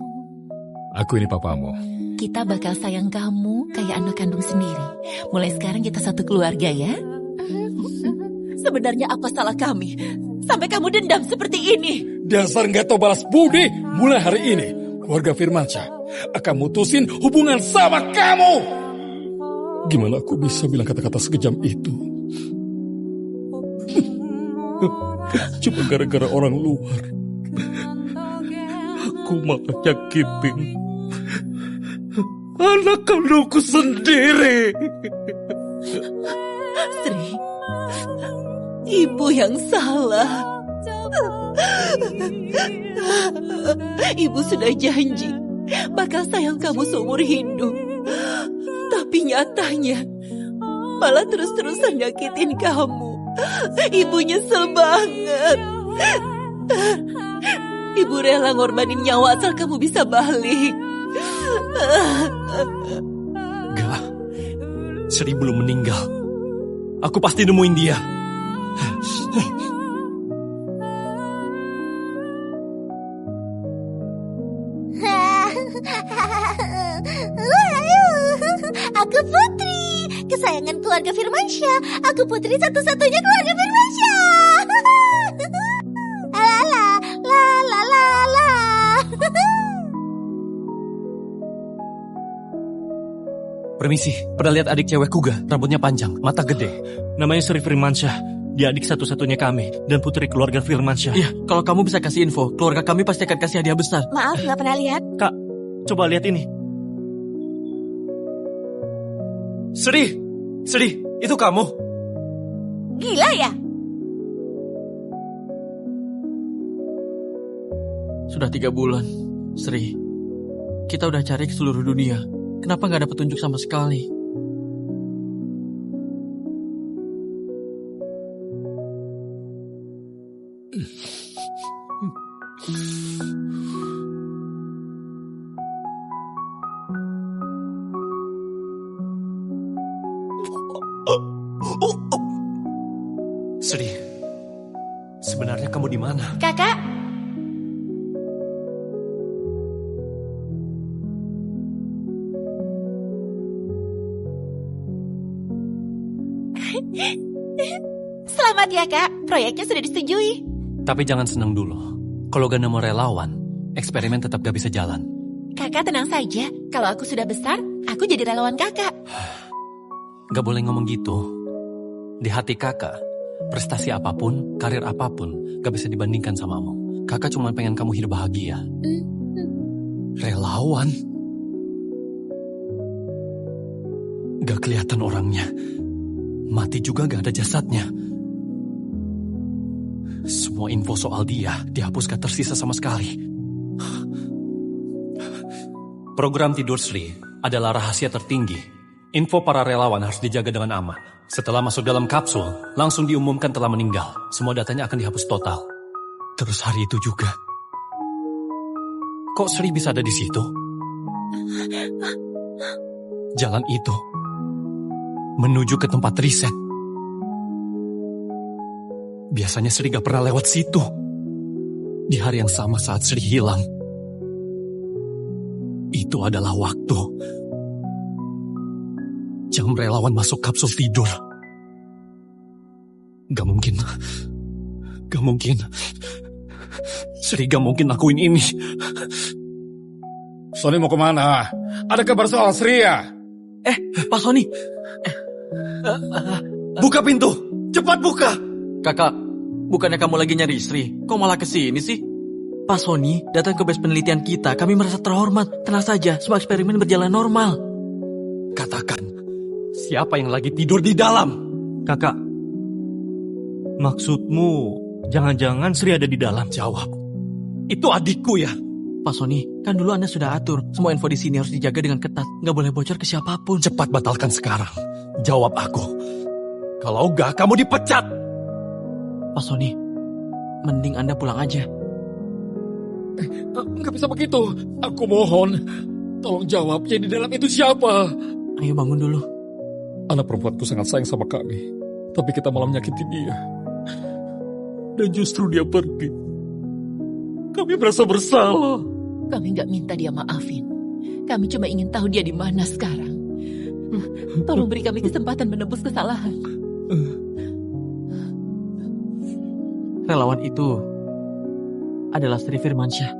Aku ini papamu. Kita bakal sayang kamu kayak anak kandung sendiri. Mulai sekarang kita satu keluarga ya. Sebenarnya apa salah kami? Sampai kamu dendam seperti ini. Dasar nggak tahu balas budi. Mulai hari ini, keluarga Firmansyah akan mutusin hubungan sama kamu. Gimana aku bisa bilang kata-kata sekejam itu? Cuma gara-gara orang luar. Aku malah nyakitin anak kandungku sendiri. Sri, ibu yang salah. Ibu sudah janji bakal sayang kamu seumur hidup. Tapi nyatanya malah terus-terusan nyakitin kamu. Ibu nyesel banget. Ibu rela ngorbanin nyawa asal kamu bisa balik. Enggak, Sri belum meninggal. Aku pasti nemuin dia. Aku Putri, kesayangan keluarga Firmansyah. Aku Putri satu-satunya keluarga Firmansyah. La la la la la la. Permisi, pernah lihat adik cewekku gak? Rambutnya panjang, mata gede. Namanya Sri Firmansyah. Dia adik satu-satunya kami dan putri keluarga Firmansyah. Iya, kalau kamu bisa kasih info, keluarga kami pasti akan kasih hadiah besar. Maaf, nggak pernah lihat. Kak, coba lihat ini. Sri, itu kamu? Gila ya? Sudah 3 bulan, Sri. Kita udah cari ke seluruh dunia. Kenapa nggak ada petunjuk sama sekali? Sri, sebenarnya kamu di mana? Kakak, selamat ya kak, proyeknya sudah disetujui. Tapi jangan senang dulu. Kalau gak nemu relawan, eksperimen tetap gak bisa jalan. Kakak tenang saja, kalau aku sudah besar, aku jadi relawan kakak. Gak boleh ngomong gitu. Di hati kakak, prestasi apapun, karir apapun, gak bisa dibandingkan samamu. Kakak cuma pengen kamu hidup bahagia. Relawan? Gak kelihatan orangnya. Mati juga gak ada jasadnya. Semua info soal dia dihapus gak tersisa sama sekali. Program Tidur Sri adalah rahasia tertinggi. Info para relawan harus dijaga dengan aman. Setelah masuk dalam kapsul, langsung diumumkan telah meninggal. Semua datanya akan dihapus total. Terus hari itu juga. Kok Sri bisa ada di situ? Jalan itu menuju ke tempat riset. Biasanya Sri gak pernah lewat situ. Di hari yang sama saat Sri hilang. Itu adalah waktu jam relawan masuk kapsul tidur. Gak mungkin. Sri gak mungkin lakuin ini. Sony mau kemana? Ada kabar soal Sri ya? Pak Sony. Buka pintu. Cepat buka. Kakak, bukannya kamu lagi nyari istri? Kok malah kesini sih? Pak Sony datang ke base penelitian kita. Kami merasa terhormat. Tenang saja, semua eksperimen berjalan normal. Katakan, siapa yang lagi tidur di dalam? Kakak, maksudmu jangan-jangan Sri ada di dalam? Jawab. Itu adikku ya? Pak Sony, kan dulu Anda sudah atur. Semua info di sini harus dijaga dengan ketat. Nggak boleh bocor ke siapapun. Cepat batalkan sekarang. Jawab aku. Kalau enggak, kamu dipecat. Pak Sony, mending Anda pulang aja. Nggak bisa begitu. Aku mohon. Tolong jawab, yang di dalam itu siapa? Ayo bangun dulu. Anak perempuanku sangat sayang sama kami. Tapi kita malah menyakiti dia. Dan justru dia pergi. Kami merasa bersalah. kami nggak minta dia maafin. Kami cuma ingin tahu dia di mana sekarang. Tolong beri kami kesempatan menebus kesalahan. Relawan itu adalah Sri Firmansyah.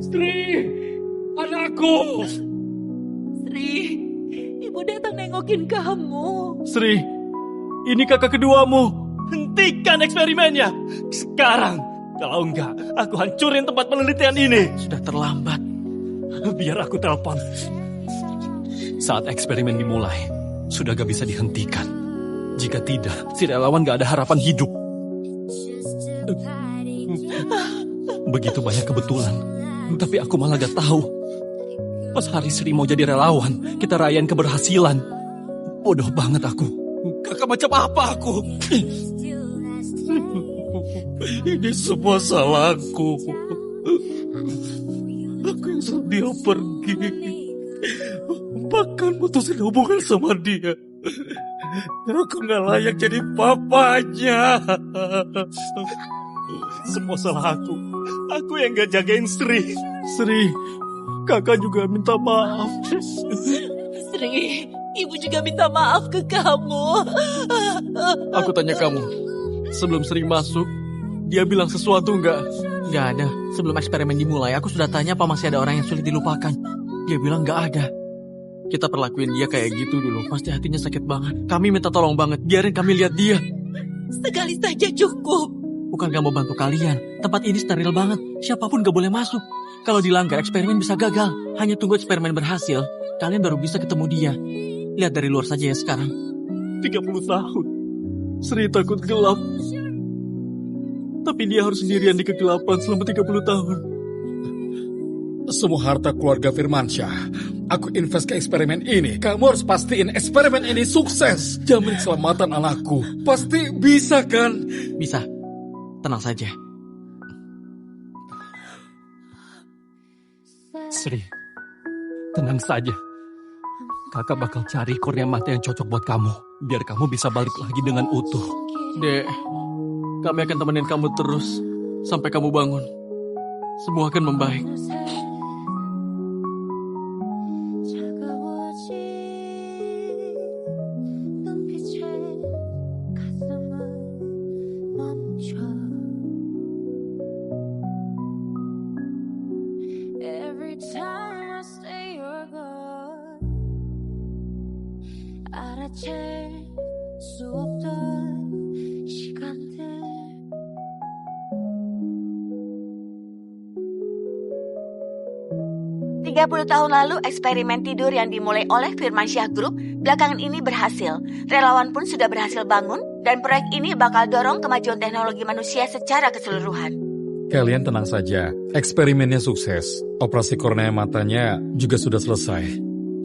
Sri, anakku. Sri, ibu datang nengokin kamu. Sri, ini kakak keduamu. Hentikan eksperimennya sekarang. Kalau enggak, aku hancurin tempat penelitian ini. Sudah terlambat. Biar aku telepon. Saat eksperimen dimulai, sudah gak bisa dihentikan. Jika tidak, si relawan gak ada harapan hidup. Begitu banyak kebetulan. Tapi aku malah gak tahu. Pas hari Sri mau jadi relawan, kita rayain keberhasilan. Bodoh banget aku. Kakak macam apa aku? Ini semua salahku. Aku yang suruh dia pergi. Bahkan mutusin hubungan sama dia. Aku gak layak jadi papanya. Semua salah aku. Aku yang gak jagain Sri. Sri, kakak juga minta maaf. Sri, ibu juga minta maaf ke kamu. Aku tanya kamu, sebelum Sri masuk, dia bilang sesuatu nggak? Nggak ada. Sebelum eksperimen dimulai, aku sudah tanya apa masih ada orang yang sulit dilupakan. Dia bilang nggak ada. Kita perlakuin dia kayak gitu dulu, pasti hatinya sakit banget. Kami minta tolong banget, biarin kami lihat dia. Sekali saja cukup. Bukan gak mau bantu kalian, tempat ini steril banget, siapapun gak boleh masuk. Kalau dilanggar, eksperimen bisa gagal. Hanya tunggu eksperimen berhasil, kalian baru bisa ketemu dia. Lihat dari luar saja ya sekarang. 30 tahun. Sri takut gelap. Tapi dia harus sendirian di kegelapan selama 30 tahun. Semua harta keluarga Firmansyah aku invest ke eksperimen ini. Kamu harus pastiin eksperimen ini sukses. Jamin keselamatan anakku. Pasti bisa kan? Bisa. Tenang saja. Sri, tenang saja. Kakak bakal cari kornea mata yang cocok buat kamu. Biar kamu bisa balik lagi dengan utuh. Dek, kami akan temenin kamu terus sampai kamu bangun. Semua akan membaik. 수 없던 시간들 30 tahun lalu, eksperimen tidur yang dimulai oleh Firmansyah Group belakangan ini berhasil. Relawan pun sudah berhasil bangun, dan proyek ini bakal dorong kemajuan teknologi manusia secara keseluruhan. Kalian tenang saja, eksperimennya sukses. Operasi kornea matanya juga sudah selesai.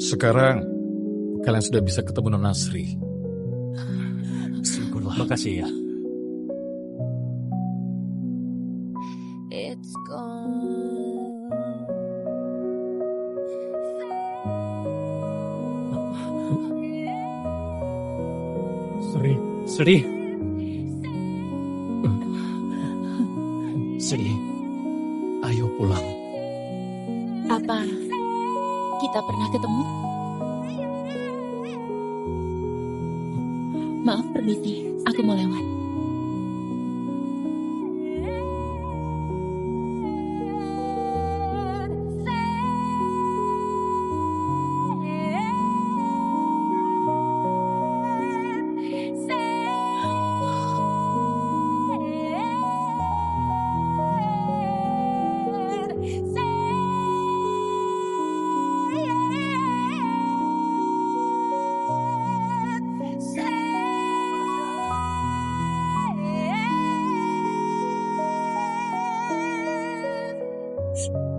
Sekarang, kalian sudah bisa ketemu Nona Sri. Syukurlah. Makasih ya. It's gone. Sri. Sri, ayo pulang. Apa kita pernah ketemu? Maaf, permisi, aku mau lewat. Shh.